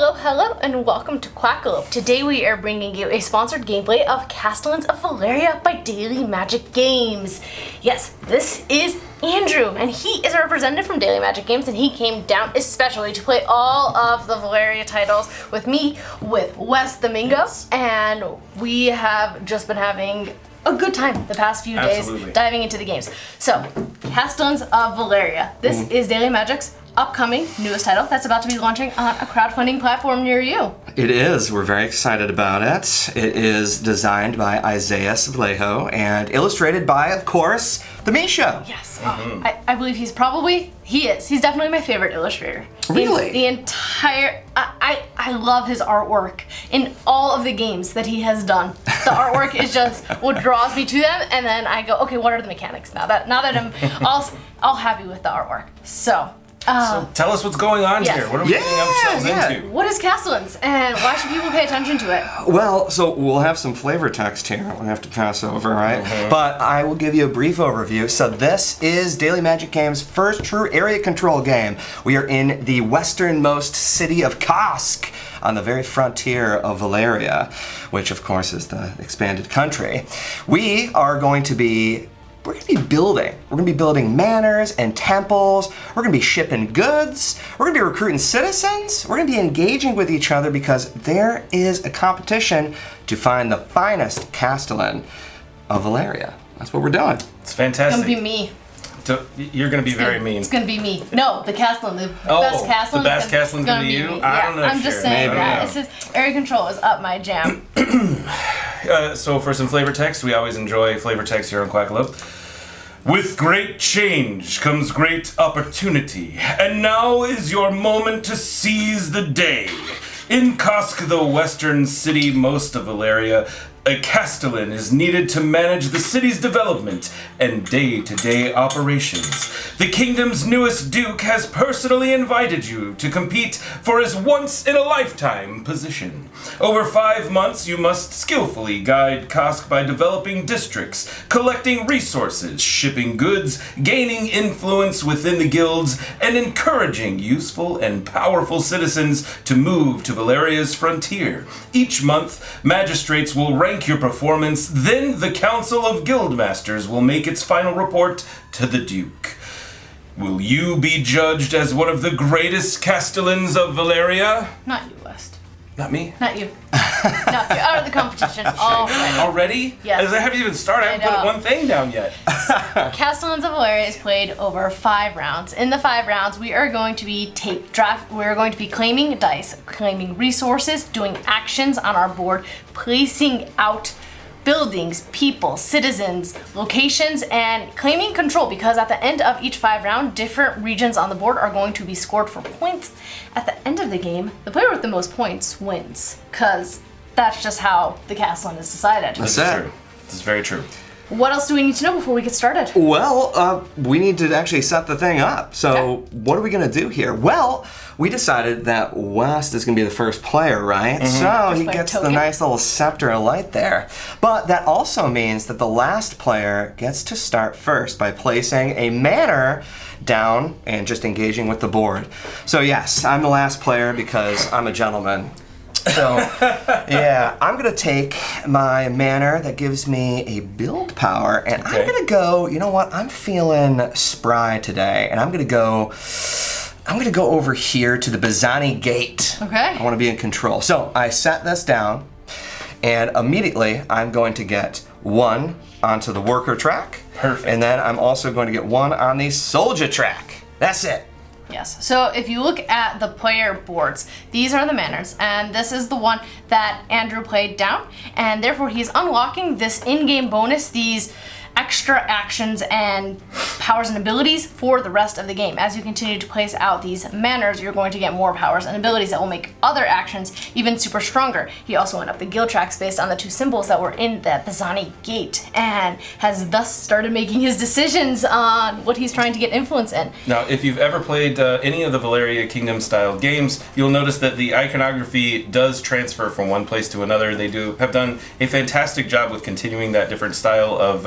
Hello, and welcome to Quackalope. Today we are bringing you a sponsored gameplay of Castellans of Valeria by Daily Magic Games. Yes, this is Andrew, and he is a representative from Daily Magic Games, and he came down especially to play all of the Valeria titles with me, with Wes the Mingo, and we have just been having a good time the past few days diving into the games. So, Castellans of Valeria. This is Daily Magic's upcoming newest title that's about to be launching on a crowdfunding platform near you. It is. We're very excited about it. It is designed by Isaiah Savlejo and illustrated by, of course, The Me Show. Yes. I believe he's definitely my favorite illustrator. Really? The entire, I love his artwork in all of the games that he has done. The artwork is just what draws me to them, and then I go, okay, what are the mechanics now that I'm all happy with the artwork. So tell us what's going on here. What are we getting ourselves into? What is Castellans, and why should people pay attention to it? Well, so we'll have some flavor text here we'll have to pass over, right? But I will give you a brief overview. So this is Daily Magic Games' first true area control game. We are in the westernmost city of Kosk, on the very frontier of Valeria, which of course is the expanded country. We're going to be building manors and temples. We're going to be shipping goods. We're going to be recruiting citizens. We're going to be engaging with each other because there is a competition to find the finest Castellan of Valeria. That's what we're doing. It's fantastic. It's going to be me. You're going to be very mean. It's going to be me. No, the Castellan, the best Castellan. The best Castellan's going to be you? I don't know. I'm just saying that. It's just, area control is up my jam. So for some flavor text, we always enjoy flavor text here on Quackalope. With great change comes great opportunity, and now is your moment to seize the day. In Kosk, the western city most of Valeria, a Castellan is needed to manage the city's development and day-to-day operations. The kingdom's newest duke has personally invited you to compete for his once-in-a-lifetime position. Over 5 months, you must skillfully guide Kosk by developing districts, collecting resources, shipping goods, gaining influence within the guilds, and encouraging useful and powerful citizens to move to Valeria's frontier. Each month, magistrates will rank your performance, then the Council of Guildmasters will make its final report to the Duke. Will you be judged as one of the greatest Castellans of Valeria? Not you, West. Not me? Not you. No, you're out of the competition already. Already? Yes. I haven't even started. I haven't put one thing down yet. Castellans of Valeria is played over 5 rounds. In the 5 rounds, we are going to be we're going to be claiming dice, claiming resources, doing actions on our board, placing out buildings, people, citizens, locations, and claiming control, because at the end of each 5 round, different regions on the board are going to be scored for points. At the end of the game, the player with the most points wins, because that's just how the Castellan is decided. That's true. This is very true. What else do we need to know before we get started? Well, we need to actually set the thing up. So what are we going to do here? Well, we decided that West is going to be the first player, right? So he gets the nice little scepter of light there. But that also means that the last player gets to start first by placing a manor down and just engaging with the board. So yes, I'm the last player because I'm a gentleman. So, yeah, I'm going to take my manor that gives me a build power, and I'm going to go, you know what, I'm feeling spry today, and I'm going to go over here to the Bazzani Gate. Okay. I want to be in control. So, I set this down, and immediately I'm going to get 1 onto the worker track. Perfect. And then I'm also going to get 1 on the soldier track. That's it. Yes, so if you look at the player boards, these are the manors, and this is the one that Andrew played down, and therefore he's unlocking this in-game bonus, these extra actions and powers and abilities for the rest of the game. As you continue to place out these manors, you're going to get more powers and abilities that will make other actions even super stronger. He also went up the guild tracks based on the 2 symbols that were in the Bazzani Gate, and has thus started making his decisions on what he's trying to get influence in. Now, if you've ever played any of the Valeria Kingdom style games, you'll notice that the iconography does transfer from one place to another. They have done a fantastic job with continuing that different style of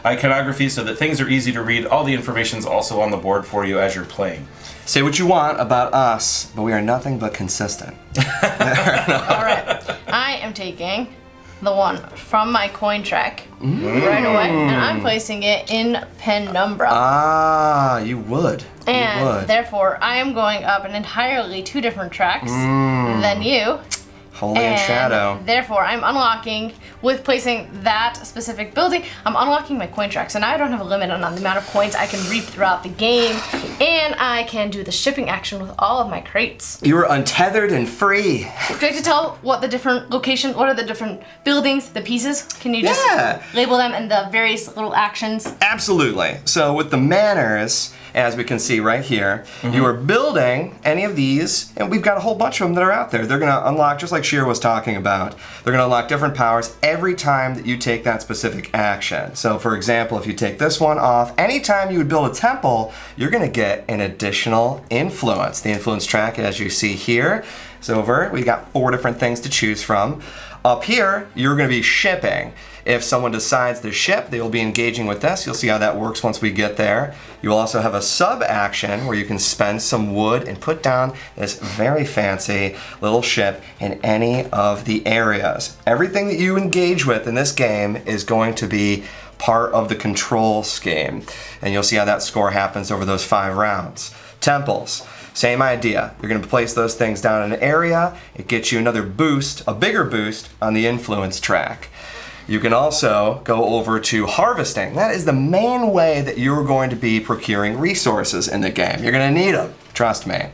iconography so that things are easy to read. All the information's also on the board for you as you're playing. Say what you want about us, but we are nothing but consistent. Alright. I am taking the one from my coin track right away, and I'm placing it in penumbra. Ah, you would. And therefore, I am going up an entirely 2 different tracks than you. Holy and Shadow. Therefore, I'm unlocking, with placing that specific building, I'm unlocking my coin tracks. And I don't have a limit on the amount of coins I can reap throughout the game. And I can do the shipping action with all of my crates. You are untethered and free. Would you like to tell what the different locations, what are the different buildings, the pieces? Can you just label them and the various little actions? Absolutely. So with the manors, as we can see right here, you are building any of these, and we've got a whole bunch of them that are out there. They're gonna unlock, just like Shira was talking about, they're gonna unlock different powers every time that you take that specific action. So for example, if you take this one off, anytime you would build a temple, you're gonna get an additional influence. The influence track, as you see here, is over. We've got 4 different things to choose from. Up here, you're gonna be shipping. If someone decides to ship, they will be engaging with this. You'll see how that works once we get there. You will also have a sub action where you can spend some wood and put down this very fancy little ship in any of the areas. Everything that you engage with in this game is going to be part of the control scheme. And you'll see how that score happens over those 5 rounds. Temples. Same idea. You're going to place those things down in an area. It gets you another boost, a bigger boost on the influence track. You can also go over to harvesting. That is the main way that you're going to be procuring resources in the game. You're going to need them, trust me.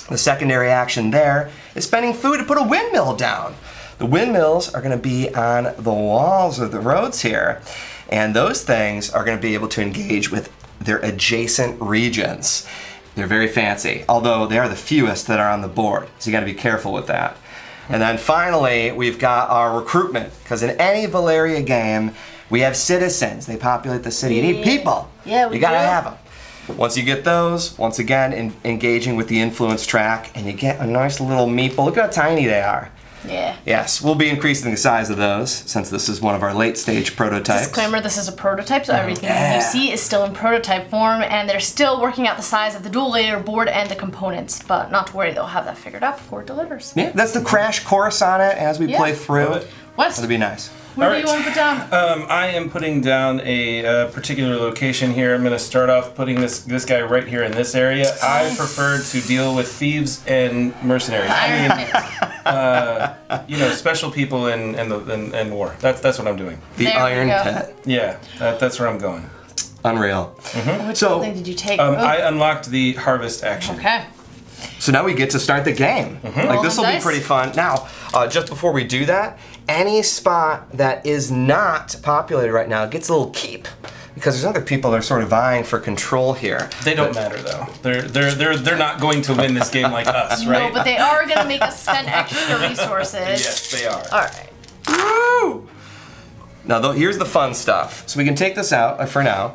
The secondary action there is spending food to put a windmill down. The windmills are going to be on the walls of the roads here, and those things are going to be able to engage with their adjacent regions. They're very fancy, although they are the fewest that are on the board, so you got to be careful with that. And then finally, we've got our recruitment, because in any Valeria game, we have citizens. They populate the city. You need people. Yeah, we You gotta do. have them. Once you get those, once again, engaging with the influence track, and you get a nice little meeple. Look how tiny they are. Yeah. Yes, we'll be increasing the size of those, since this is one of our late stage prototypes. Disclaimer, this is a prototype, so everything you see is still in prototype form, and they're still working out the size of the dual layer board and the components, but not to worry, they'll have that figured out before it delivers. Yeah, that's the crash course on it as we play through. Love it. Wes, That'll be nice. where do Alright. you want to put down? I am putting down a particular location here. I'm going to start off putting this guy right here in this area. I prefer to deal with thieves and mercenaries. Special people in war. That's what I'm doing. The There we Iron go. Pet. Yeah, that's where I'm going. Unreal. Which So- building did you take? I unlocked the harvest action. Okay. So now we get to start the game. Like, this will be Dice. pretty fun. Now, just before we do that, any spot that is not populated right now gets a little keep, because there's other people that are sort of vying for control here. They don't matter though. They're not going to win this game like us, right? No, but they are going to make us spend extra resources. Yes, they are. All right. Woo! Now, here's the fun stuff. So we can take this out for now.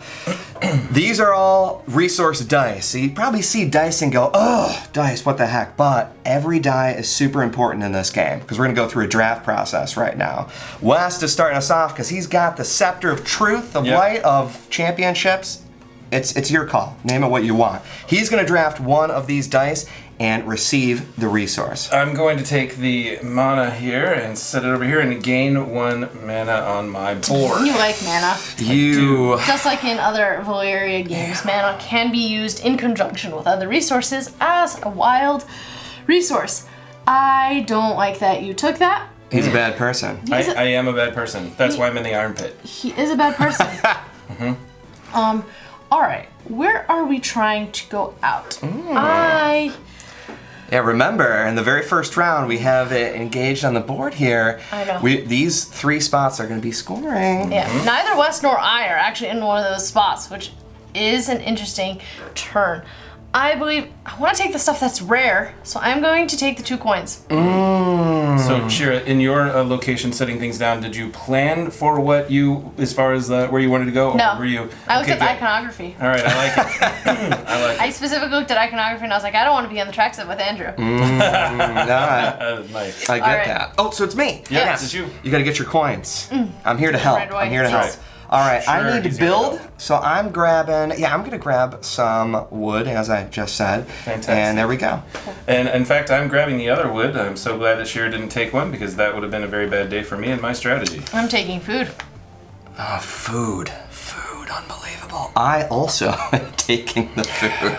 These are all resource dice. So you probably see dice and go, oh, dice, what the heck? But every die is super important in this game, because we're going to go through a draft process right now. West is starting us off because he's got the scepter of truth, of light, of championships. It's your call. Name it what you want. He's going to draft one of these dice and receive the resource. I'm going to take the mana here and set it over here and gain 1 mana on my board. You like mana. You... Just like in other Valeria games, mana can be used in conjunction with other resources as a wild resource. I don't like that you took that. He's a bad person. I am a bad person. That's why I'm in the Iron Pit. He is a bad person. All right. Where are we trying to go out? Yeah, remember, in the very first round, we have it engaged on the board here. I know. These 3 spots are going to be scoring. Yeah, neither Wes nor I are actually in one of those spots, which is an interesting turn. I believe I want to take the stuff that's rare, so I'm going to take the 2 coins. So, Shira, in your location setting things down, did you plan for what you, as far as where you wanted to go? No. Or were you? I looked at the good. iconography. All right, I like it. I like I it. specifically looked at iconography and I was like, I don't want to be on the track set with Andrew. Nice. I get All right. that. Oh, so it's me. Yeah, Yes. it's you. You got to get your coins. I'm here to help. Right away. I'm here to help. All right, Sure, I need to he's gonna build, go. so I'm grabbing, I'm gonna grab some wood, as I just said. Fantastic. And there we go. And in fact, I'm grabbing the other wood. I'm so glad that Shira didn't take one because that would have been a very bad day for me and my strategy. I'm taking food. Oh, food, unbelievable. I also am taking the food.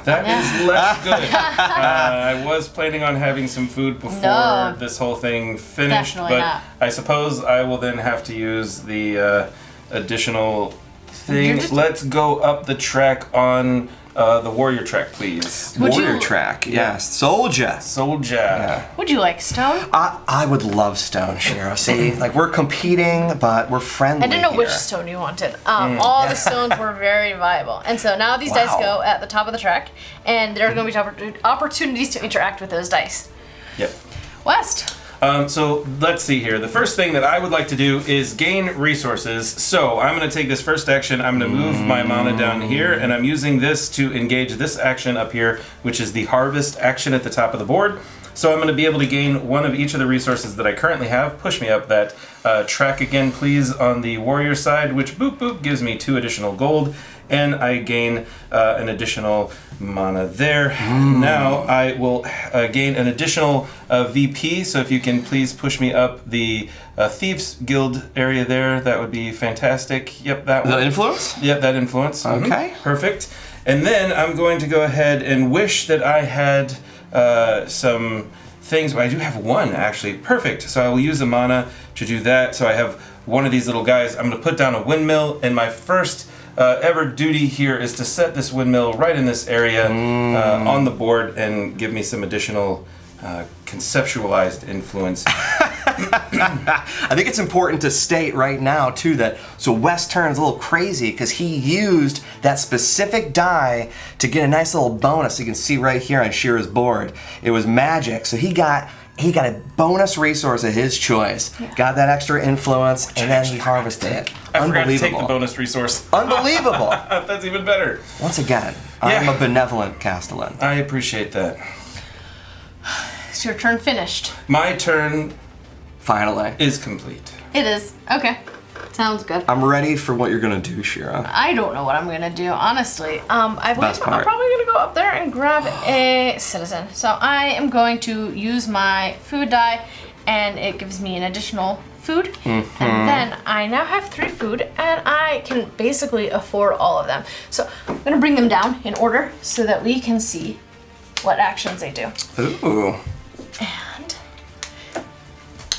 That is less good. I was planning on having some food before this whole thing finished, Definitely but not. I suppose I will then have to use the additional thing. You're just- Let's go up the track on the warrior track, please. Would Warrior you- track, yes. Soldier. Soldier. Would you like stone? I would love stone, Shiro. See, like we're competing, but we're friendly. I didn't know which here. stone you wanted. All the stones were very viable. And so now these dice go at the top of the track, and there are going to be opportunities to interact with those dice. Yep. West. So let's see here. The first thing that I would like to do is gain resources. So I'm going to take this first action. I'm going to move my mana down here, and I'm using this to engage this action up here, which is the harvest action at the top of the board. So I'm going to be able to gain one of each of the resources that I currently have. Push me up that track again, please, on the warrior side, which boop boop gives me 2 additional gold, and I gain an additional mana there. Now I will gain an additional VP, so if you can please push me up the Thieves Guild area there, that would be fantastic. Yep, that one. The influence? Yep, that influence. Okay. Perfect. And then I'm going to go ahead and wish that I had some things, but I do have one actually. Perfect. So I will use the mana to do that. So I have one of these little guys. I'm going to put down a windmill, and my first ever duty here is to set this windmill right in this area on the board and give me some additional conceptualized influence. I think it's important to state right now too that so West turns a little crazy because he used that specific die to get a nice little bonus. You can see right here on Shira's board. It was magic, so he got a bonus resource of his choice. Got that extra influence, and then he harvested it. I forgot to take the Unbelievable. bonus resource. Unbelievable. That's even better. Once again, I'm a benevolent Castellan. I appreciate that. It's your turn finished. My turn Finally. is complete. It is. Okay. Sounds good. I'm ready for what you're gonna do, Shira. I don't know what I'm gonna do, honestly. I believe Best part. I'm probably gonna go up there and grab a citizen. So I am going to use my food die, and it gives me an additional food. And then I now have 3 food, and I can basically afford all of them. So I'm gonna bring them down in order so that we can see what actions they do. Ooh. And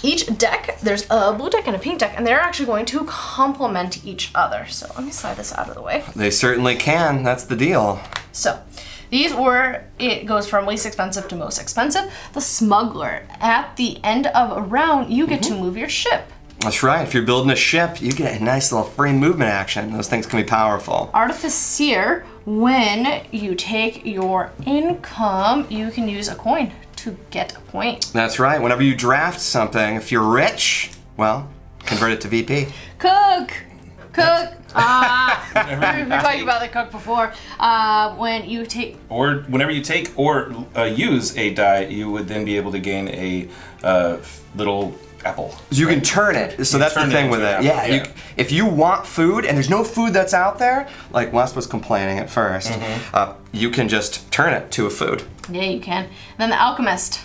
each deck, there's a blue deck and a pink deck, and they're actually going to complement each other. So let me slide this out of the way. They certainly can. That's the deal. So these were, it goes from least expensive to most expensive. The smuggler, at the end of a round, you get to move your ship. That's right. If you're building a ship, you get a nice little free movement action. Those things can be powerful. Artificer, when you take your income, you can use a coin to get a point. That's right. Whenever you draft something, if you're rich, well, convert it to VP. Cook! We've been talking about the cook before. When you take... Or whenever you take or use a die, you would then be able to gain a little apple. You can turn it. So that's the turn it thing with into it. an Yeah. apple, yeah. If you want food and there's no food that's out there, like Wes was complaining at first, you can just turn it to a food. Yeah, you can. And then the alchemist.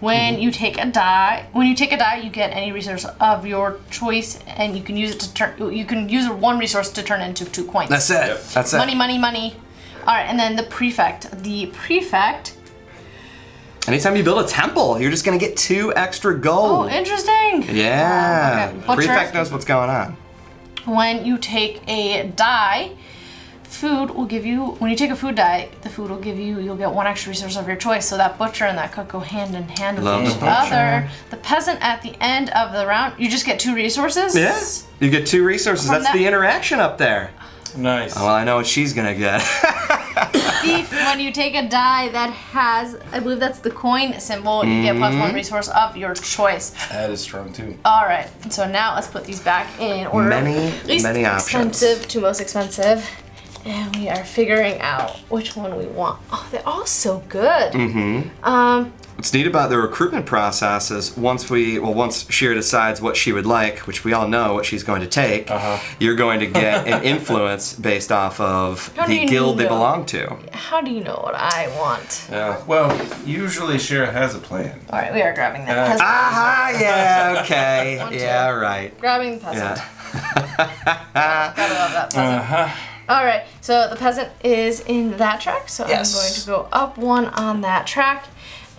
When you take a die, you get any resource of your choice, and you can use it to turn. You can use one resource to turn into 2 coins. That's it. Yep. That's it. Money, money, money. All right, and then the prefect. Anytime you build a temple, you're just gonna get 2 extra gold. Oh, interesting. Yeah. Okay. Butcher. Prefect knows what's going on. When you take a die, food will give you. When you take a food die, the food will give you. You'll get 1 extra resource of your choice. So that butcher and that cook go hand in hand with Love each the butcher. other. The peasant at the end of the round, you just get 2 resources. Yes. You get 2 resources. From That's that- the interaction up there. Nice. Well, I know what she's gonna get. Thief, when you take a die that has, I believe that's the coin symbol, you get +1 resource of your choice. That is strong too. All right, so now let's put these back in order. Many Least options. expensive to most expensive. And we are figuring out which one we want. Oh, they're all so good. What's neat about the recruitment process is once Shira decides what she would like, which we all know what she's going to take, you're going to get an influence based off of the guild they belong to. How do you know what I want? Well, usually Shira has a plan. All right, we are grabbing that. Yeah, okay. Yeah, right. Grabbing the peasant. Gotta love that peasant. All right, so the peasant is in that track, so I'm going to go up one on that track.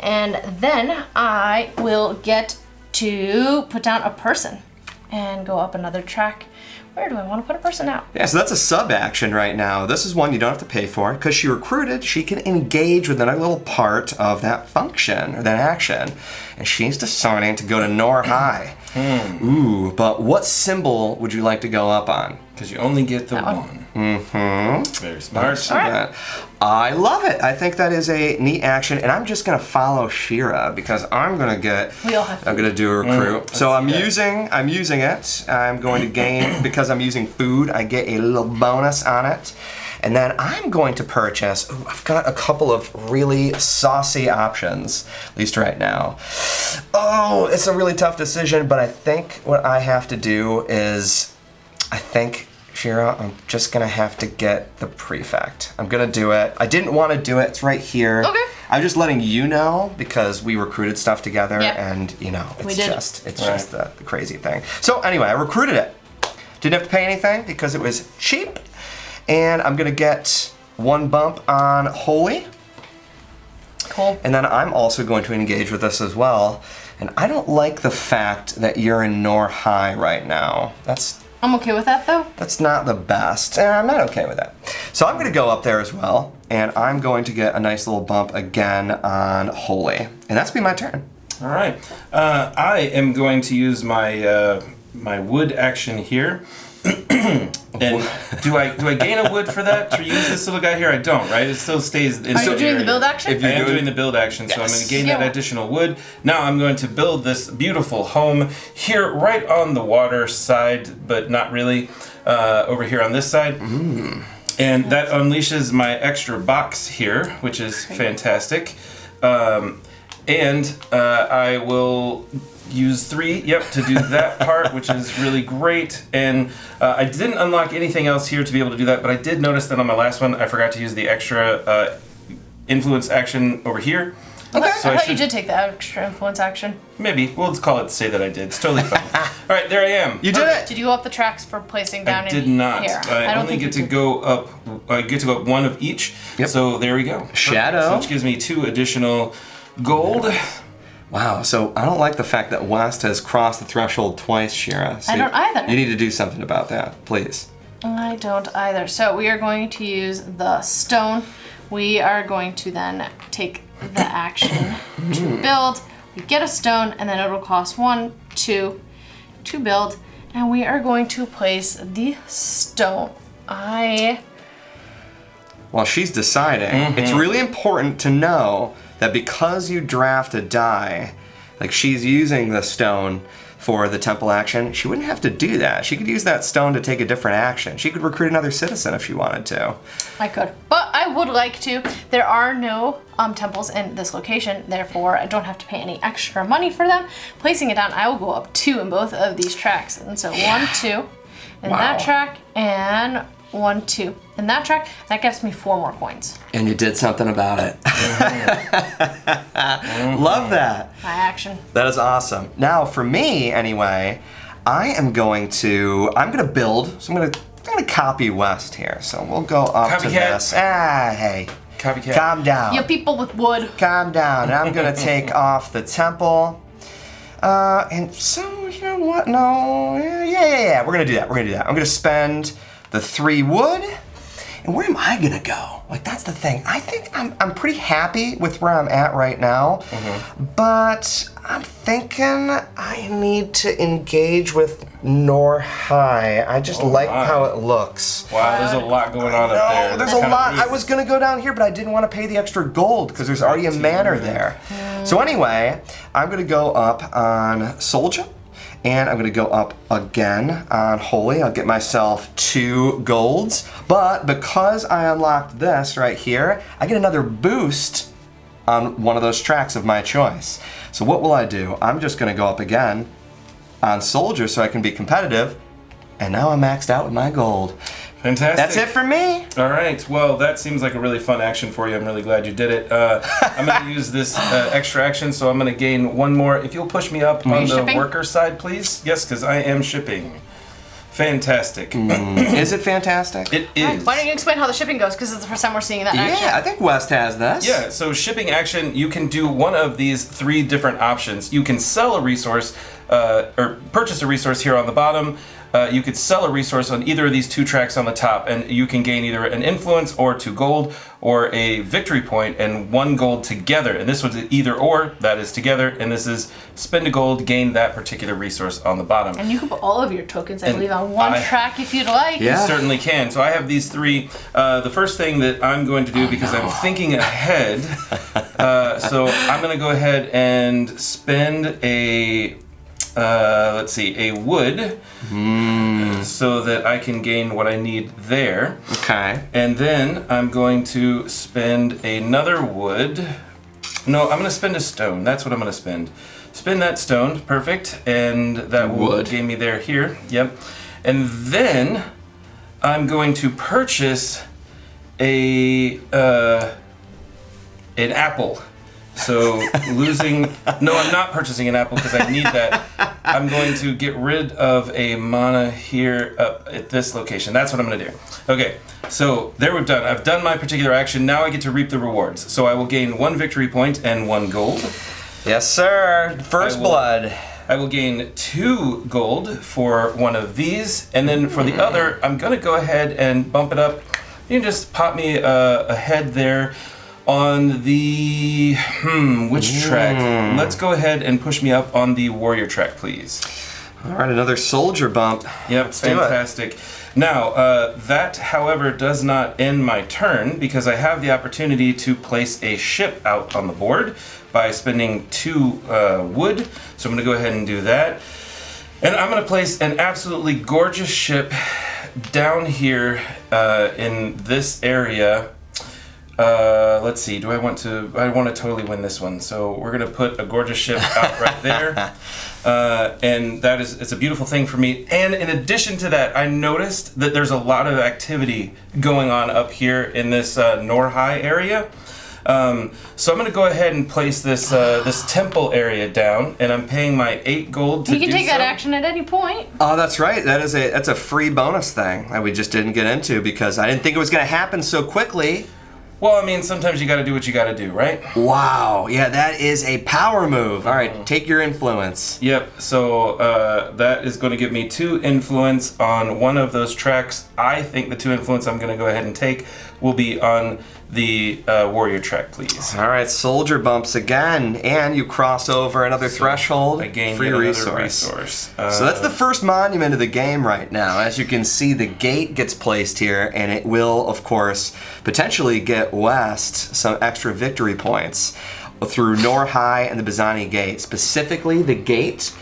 And then I will get to put down a person and go up another track. Where do I want to put a person out? Yeah, so that's a sub action right now. This is one you don't have to pay for. Because she recruited, she can engage with another little part of that function or that action. And she's deciding to go to Nor High. Ooh, but what symbol would you like to go up on? Because you only get the one. Very smart. All right. I love it. I think that is a neat action, and I'm just gonna follow Shira because I'm gonna do a recruit. So I'm using it. I'm going to gain because I'm using food. I get a little bonus on it, and then I'm going to purchase. Ooh, I've got a couple of really saucy options, at least right now. Oh, it's a really tough decision, but I think what I have to do is, Shira, I'm just gonna have to get the prefect. I'm gonna do it. I didn't want to do it. It's right here. Okay. I'm just letting you know because we recruited stuff together, and it's just the crazy thing. So anyway, I recruited it. Didn't have to pay anything because it was cheap, and I'm gonna get one bump on Holy. Cool. And then I'm also going to engage with this as well. And I don't like the fact that you're in Nor High right now. I'm okay with that though. That's not the best. I'm not okay with that. So I'm going to go up there as well, and I'm going to get a nice little bump again on Holy. And that's be my turn. All right. I am going to use my my wood action here. And do I gain a wood for that to use this little guy here? I don't, right? It still stays in. Are you doing the build action? I am doing the build action, so I'm going to gain that additional wood. Now I'm going to build this beautiful home here, right on the water side, but not really. Over here on this side. And that unleashes my extra box here, which is fantastic. And I will use 3, to do that part, which is really great. And I didn't unlock anything else here to be able to do that, but I did notice that on my last one, I forgot to use the extra influence action over here. Okay. So I thought you did take the extra influence action. Maybe. We'll say that I did. It's totally fine. All right, there I am. You did it. Did you go up the tracks for placing down? I did not. Here? I only get to go up. I get to go up 1 of each. Yep. So there we go. Shadow. So which gives me 2 additional gold. Wow. So I don't like the fact that West has crossed the threshold twice, Shira. So I don't either. You need to do something about that, please. I don't either. So we are going to use the stone. We are going to then take the action to build. We get a stone, and then it'll cost 1, 2 to build, and we are going to place the stone. While she's deciding, it's really important to know that because you draft a die, like she's using the stone for the temple action, she wouldn't have to do that. She could use that stone to take a different action. She could recruit another citizen if she wanted to. I could, but I would like to. There are no temples in this location, therefore I don't have to pay any extra money for them. Placing it down, I will go up 2 in both of these tracks. And so 1, 2 in that track, and 1, 2 in that track. That gives me 4 more coins. And you did something about it. Love that. My action. That is awesome. Now, for me, anyway, I'm going to build. So I'm gonna copy West here. So we'll go up to this. Hey. Copycat. Calm down. You people with wood. Calm down. And I'm gonna take off the temple. And so, you know what? No. Yeah. We're gonna do that. I'm gonna spend the 3 wood. And where am I gonna go? Like, that's the thing. I think I'm pretty happy with where I'm at right now, but I'm thinking I need to engage with Nor High. I just like how it looks. Wow, there's a lot going on up there. There's a lot. I was gonna go down here, but I didn't want to pay the extra gold because there's already a manor there. So anyway, I'm gonna go up on Soldier. And I'm gonna go up again on Holy. I'll get myself 2 golds. But because I unlocked this right here, I get another boost on one of those tracks of my choice. So what will I do? I'm just going to go up again on soldier so I can be competitive. And now I'm maxed out with my gold. Fantastic. That's it for me. All right. Well, that seems like a really fun action for you. I'm really glad you did it. I'm going to use this extra action, so I'm going to gain one more. If you'll push me up on the worker side, please. Yes, because I am shipping. Fantastic. Is it fantastic? It is. Why don't you explain how the shipping goes? Because it's the first time we're seeing that action. Yeah, I think West has this. Yeah, so shipping action, you can do one of these 3 different options. You can sell a resource, or purchase a resource here on the bottom. You could sell a resource on either of these 2 tracks on the top, and you can gain either an influence or 2 gold, or a victory point and 1 gold together. And this was either or, that is together, and this is spend a gold, gain that particular resource on the bottom. And you can put all of your tokens, I believe, on one track if you'd like. Yeah. You certainly can. So I have these 3. The first thing that I'm going to do, because I'm thinking ahead, so I'm going to go ahead and spend a let's see, a wood, so that I can gain what I need there. Okay. And then I'm going to spend another wood. No, I'm going to spend a stone. That's what I'm going to spend. Spend that stone. Perfect. And that wood gave me there here. Yep. And then I'm going to purchase an apple. So no, I'm not purchasing an apple because I need that. I'm going to get rid of a mana here up at this location. That's what I'm going to do. Okay, so there we've done. I've done my particular action. Now I get to reap the rewards. So I will gain 1 victory point and 1 gold. Yes, sir. First blood. I will gain 2 gold for one of these. And then for the other, I'm going to go ahead and bump it up. You can just pop me a head there. On the, which track? Let's go ahead and push me up on the warrior track, please. All right, another soldier bump. Yep, fantastic. Now, that, however, does not end my turn because I have the opportunity to place a ship out on the board by spending 2 wood. So I'm going to go ahead and do that. And I'm going to place an absolutely gorgeous ship down here in this area. Let's see, I want to totally win this one. So we're gonna put a gorgeous ship out right there. And it's a beautiful thing for me. And in addition to that, I noticed that there's a lot of activity going on up here in this Norhigh area. So I'm gonna go ahead and place this this temple area down, and I'm paying my 8 gold to do so. You can take that action at any point. Oh, that's right. That's a free bonus thing that we just didn't get into because I didn't think it was gonna happen so quickly. Well, I mean, sometimes you got to do what you got to do, right? Wow. Yeah, that is a power move. All right, take your influence. Yep. So that is going to give me 2 influence on one of those tracks. I think the 2 influence I'm going to go ahead and take will be on the warrior track, please. All right, soldier bumps again, and you cross over another threshold. I gain free resource. So that's the first monument of the game right now. As you can see, the gate gets placed here, and it will, of course, potentially get West some extra victory points through Norhigh and the Bizani Gate. Specifically, the gate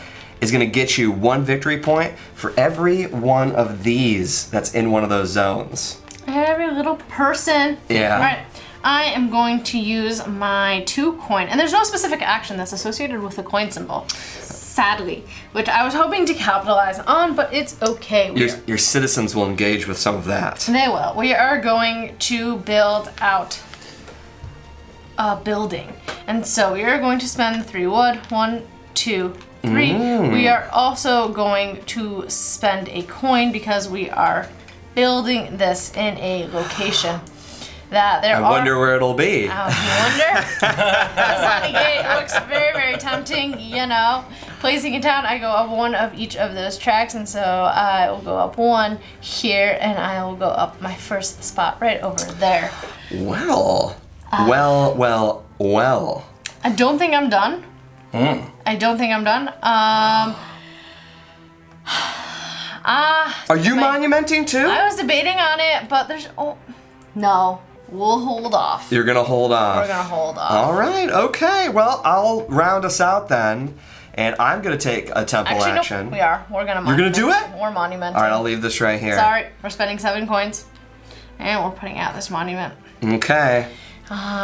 is going to get you 1 victory point for every one of these that's in one of those zones. Every little person. Yeah. All right. I am going to use my 2 coin, and there's no specific action that's associated with the coin symbol, sadly, which I was hoping to capitalize on, but it's okay. Your citizens will engage with some of that. They will. We are going to build out a building, and so we are going to spend 3 wood. 1, 2, 3. We are also going to spend a coin because we are building this in a location that I wonder where it'll be. You wonder? Bizani Gate looks very, very tempting, you know. Placing it down, I go up 1 of each of those tracks, and so I will go up 1 here, and I will go up my first spot right over there. Well. Well. I don't think I'm done. I don't think I'm done. Are you monumenting too? I was debating on it, but no. We'll hold off. You're gonna hold off. We're gonna hold off. All right. Okay. Well, I'll round us out then, and I'm gonna take a temple action. No, we are. We're gonna. You're gonna do it? We're monumenting. All right. I'll leave this right here. Sorry, we're spending 7 coins, and we're putting out this monument. Okay.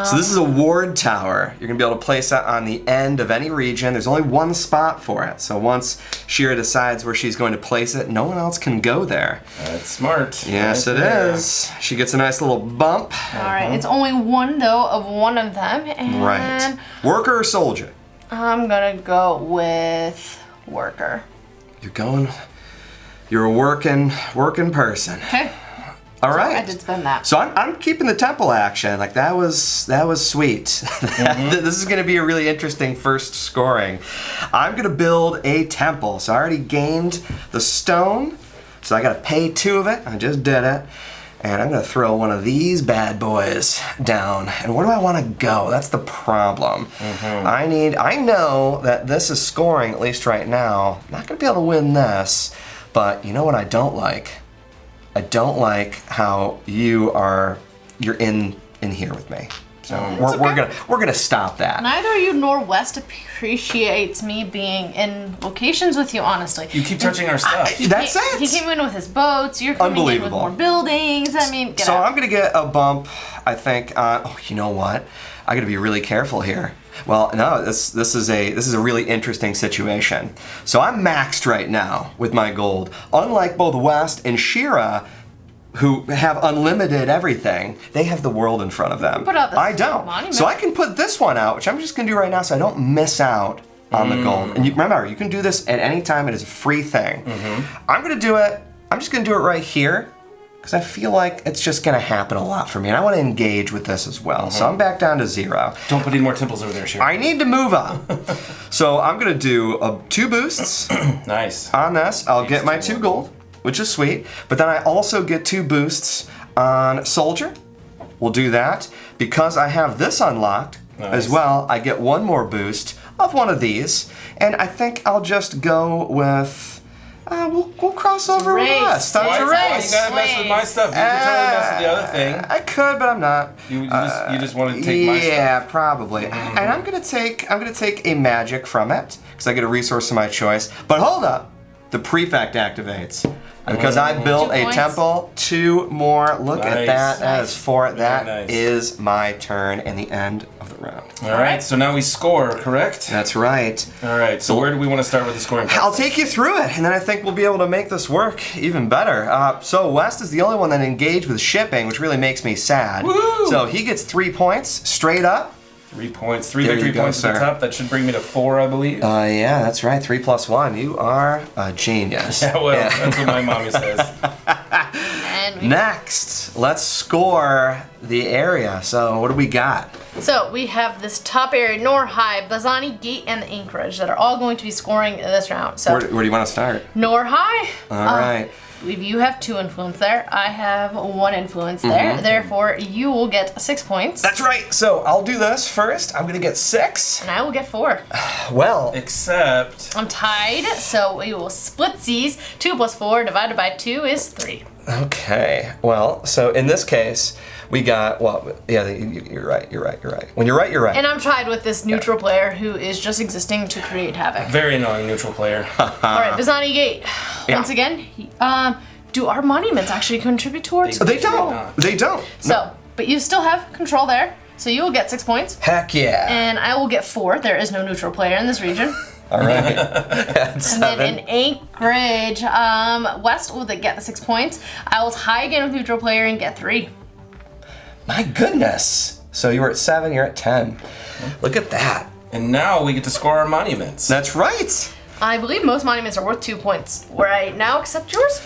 So this is a ward tower. You're gonna be able to place that on the end of any region. There's only one spot for it. So once Shira decides where she's going to place it, no one else can go there. That's smart. Yes, it is. She gets a nice little bump. All right, it's only one though of one of them. And Right. Worker or soldier? I'm gonna go with worker. You're a working person. Okay. All right. I did spend that. So I'm keeping the temple action. Like that was sweet. This is going to be a really interesting first scoring. I'm going to build a temple. So I already gained the stone. So I got to pay 2 of it. I just did it. And I'm going to throw one of these bad boys down. And where do I want to go? That's the problem. I know that this is scoring, at least right now. I'm not going to be able to win this. But you know what I don't like? I don't like how you're in here with me. So we're gonna stop that. Neither you nor West appreciates me being in locations with you, honestly. You keep touching our stuff. That's it. He came in with his boats. You're coming in with more buildings. I mean, get out. I'm gonna get a bump, I think. You know what? I gotta be really careful here. Well, no, this is a really interesting situation. So I'm maxed right now with my gold. Unlike both West and Shira, who have unlimited everything, they have the world in front of them. Put out this I don't. monument. So I can put this one out, which I'm just gonna do right now so I don't miss out on the gold. And remember, you can do this at any time. It is a free thing. I'm gonna do it. I'm just gonna do it right here, because I feel like it's just going to happen a lot for me, and I want to engage with this as well. So I'm back down to 0. Don't put any more temples over there, Shira. I need to move up. So I'm going to do 2 boosts Nice. on this. I'll get my 2 gold, which is sweet. But then I also get 2 boosts on soldier. We'll do that. Because I have this unlocked as well, I get 1 more boost of one of these. And I think I'll just go with... we'll cross over with us. That's a race. You gotta mess with my stuff. You can totally mess with the other thing. I could, but I'm not. You just want to take my stuff. Yeah, probably. And I'm gonna take a magic from it because I get a resource of my choice. But hold up, the prefect activates. Because I built 2 a points. temple, 2 more. Look at that. That is 4. That is nice. my turn and the end of the round. All right, so now we score, correct? That's right. All right, so where do we want to start with the scoring process? I'll take you through it, and then I think we'll be able to make this work even better. So West is the only one that engaged with shipping, which really makes me sad. Woo! So he gets 3 points straight up. 3 points. 3 There victory you go, points at the sir. top. That should bring me to 4, I believe. Yeah, that's right. 3 plus 1. You are a genius. Yeah, well, that's what my mommy says. And we, Next, let's score the area. So what do we got? so we have this top area, Nor High, Bazani Gate, and the Anchorage that are all going to be scoring this round. So Where do you want to start? Nor High. All right. You have 2 influence there. I have 1 influence there. Therefore, you will get 6 points. That's right. So I'll do this first. I'm going to get 6. And I will get 4. Well, Except... I'm tied, so we will split these. 2 plus 4 divided by 2 is 3. okay. Well, so in this case, we got, yeah, you're right. When you're right, you're right. And I'm tied with this neutral player who is just existing to create havoc. Very annoying neutral player. All right, Bazani Gate. Yeah. Once again, do our monuments actually contribute towards They control? don't. They don't. So, but you still have control there, so you will get 6 points. Heck yeah. And I will get 4. There is no neutral player in this region. All right. That's And then 7. in Anchorage, West will get the 6 points. I will tie again with neutral player and get 3. My goodness. So you were at 7, you're at 10. Look at that. And now we get to score our monuments. That's right. I believe most monuments are worth 2 points. Where I now accept yours?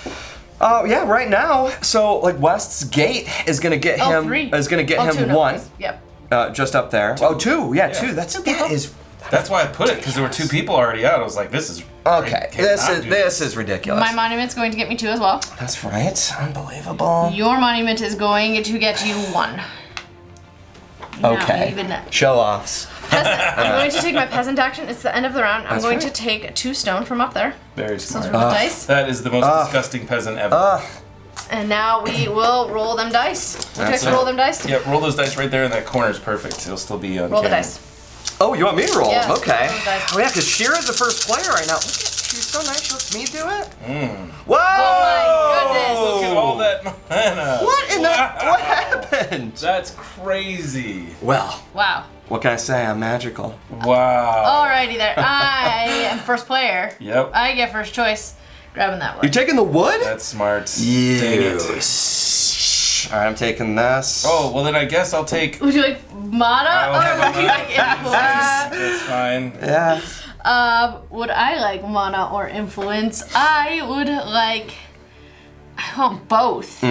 Oh yeah, right now. So like West's gate is gonna get him 3. is gonna get 2, him no, 1. Yep. Just up there. 2. Yeah, 2. That's 2 people. that is That's why I put it, because there were 2 people already out. I was like, this is... okay. I cannot do This is ridiculous. My monument's going to get me 2 as well. That's right. Unbelievable. Your monument is going to get you 1. Now, Okay. even Show offs. peasant. I'm going to take my peasant action. It's the end of the round. I'm That's going right. to take 2 stone from up there. Very Those smart. are the dice. That is the most disgusting peasant ever. And now we will roll them dice. Would you like That's to it. roll them dice? Yep, roll those dice right there in that corner is perfect. It'll still be on Roll the camera. dice. Oh, you want me to roll? Yeah, Okay. roll the dice. Oh yeah, because Shira's the first player right now. Look at she's so nice. She lets me do it. Whoa! Oh my goodness. Look at all that mana. What in the? What happened? That's crazy. Well, Wow. what can I say? I'm magical. Wow. Alrighty there. I am first player. Yep. I get first choice. Grabbing that You're one. taking the wood? That's smart. Dang it. All right, I'm taking this. Oh, well then I guess I'll take... Would you like mana I'll or have would you like influence? That's fine. Yeah. Would I like mana or influence? I would like... I want both.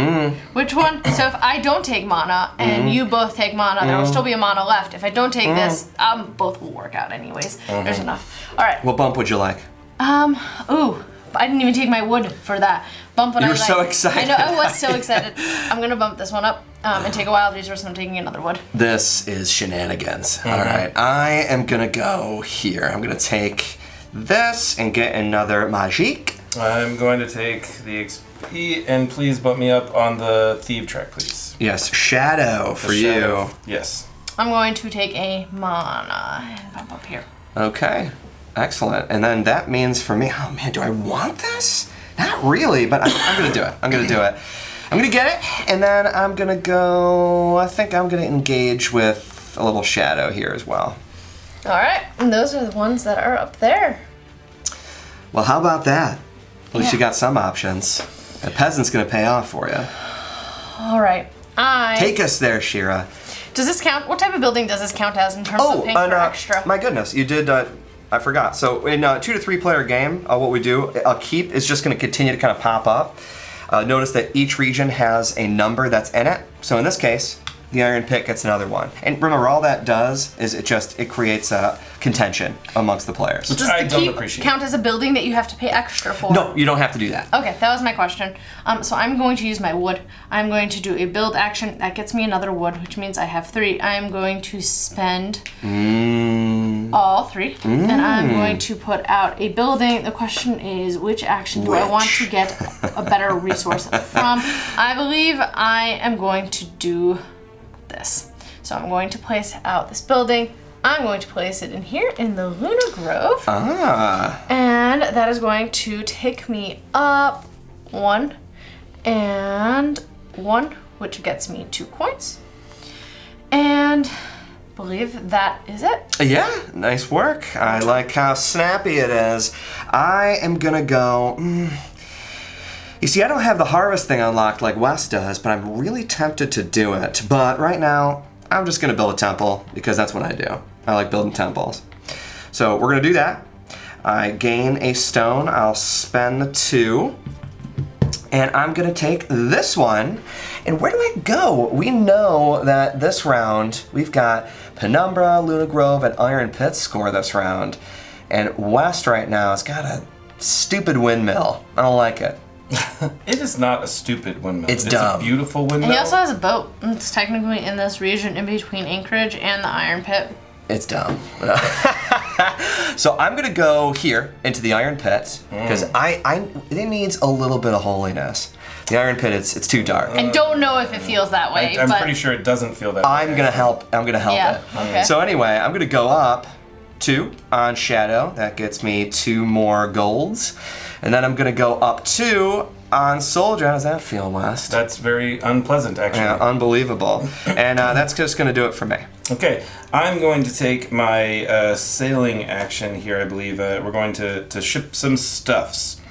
Which one? So if I don't take mana and you both take mana, there will still be a mana left. If I don't take this, both will work out anyways. There's enough. All right. What bump would you like? Ooh. I didn't even take my wood for that. Bump what You I were like. so excited. I know, I was so excited. I'm gonna bump this one up and take a wild resource, and I'm taking another wood. This is shenanigans. All right, I am gonna go here. I'm gonna take this and get another magique. I'm going to take the XP and please bump me up on the thief track, please. Yes, shadow for Shadow. you. Yes. I'm going to take a mana and bump up here. Okay, excellent. And then that means for me, oh man, do I want this? Not really, but I'm gonna do it. I'm gonna do it. I'm gonna get it, and then I'm gonna go, I think I'm gonna engage with a little shadow here as well. All right, and those are the ones that are up there. Well, how about that? At least Yeah. you got some options. A peasant's gonna pay off for you. All right, Take us there, Shira. Does this count? What type of building does this count as in terms of paying for extra? My goodness, you did, I forgot. So in a 2 to 3 player game, what we do, a keep is just gonna continue to kind of pop up. Notice that each region has a number that's in it. So in this case, the iron pit gets another one. And remember, all that does is it creates a contention amongst the players. Does I the don't keep appreciate. count as a building that you have to pay extra for? No, you don't have to do that. Okay, that was my question. So I'm going to use my wood. I'm going to do a build action. That gets me another wood, which means I have 3. I'm going to spend all 3. And I'm going to put out a building. The question is, which action do I want to get a better resource from? I believe I am going to do this. So I'm going to place out this building. I'm going to place it in here in the Lunar Grove. And that is going to take me up 1 and 1, which gets me 2 coins. And I believe that is it. Yeah, nice work. I like how snappy it is. I am gonna go. You see, I don't have the harvest thing unlocked like Wes does, but I'm really tempted to do it. But right now, I'm just gonna build a temple because that's what I do. I like building temples. So we're gonna do that. I gain a stone, I'll spend the 2, and I'm gonna take this one. And where do I go? We know that this round, we've got Penumbra, Luna Grove, and Iron Pit score this round. And West right now has got a stupid windmill. I don't like it. It is not a stupid windmill. It's dumb. A beautiful windmill. And he also has a boat. It's technically in this region in between Anchorage and the Iron Pit. It's dumb. So I'm gonna go here into the Iron Pit because it needs a little bit of holiness. The Iron Pit, it's too dark. I don't know if it feels that way, I'm but pretty sure it doesn't feel that way. I'm gonna help yeah, it. okay. So anyway, I'm gonna go up 2 on Shadow. That gets me 2 more golds. And then I'm gonna go up 2 on Soldier. How does that feel, West? That's very unpleasant, actually. Yeah, unbelievable. And that's just gonna do it for me. Okay, I'm going to take my sailing action here, I believe. We're going to ship some stuffs.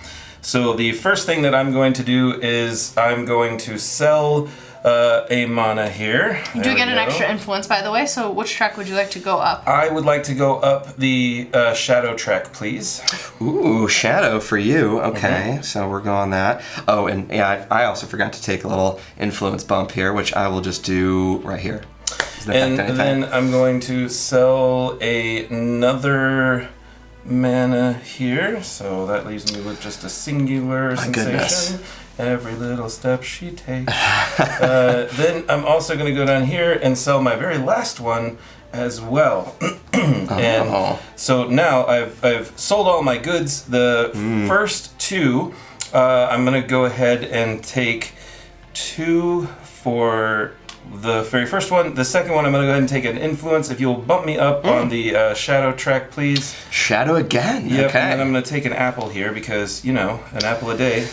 So the first thing that I'm going to do is I'm going to sell a mana here. You do get an extra influence, by the way, so which track would you like to go up? I would like to go up the shadow track, please. Ooh, Shadow for you. Okay, so we're going that. Oh, and yeah, I also forgot to take a little influence bump here, which I will just do right here. And then I'm going to sell another mana here, so that leaves me with just a singular sensation. Goodness. Every little step she takes. Then I'm also going to go down here and sell my very last one as well. And so now I've sold all my goods. The first 2, I'm going to go ahead and take 2 for the very first one. The second one, I'm going to go ahead and take an influence. If you'll bump me up on the shadow track, please. Shadow again? Yep, okay. And then I'm going to take an apple here because, you know, an apple a day,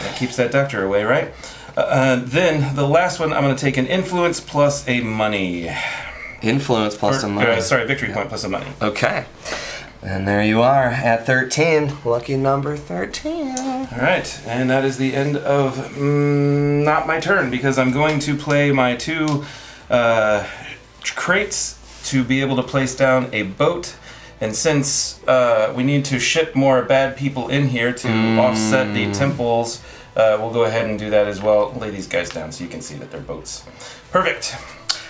that keeps that doctor away, right? Then the last one, I'm going to take an influence plus a money. Influence plus a money. Victory point plus a money. Okay. And there you are at 13. Lucky number 13. All right, and that is the end of not my turn because I'm going to play my 2 crates to be able to place down a boat. And since we need to ship more bad people in here to offset the temples, we'll go ahead and do that as well. Lay these guys down so you can see that they're boats. Perfect.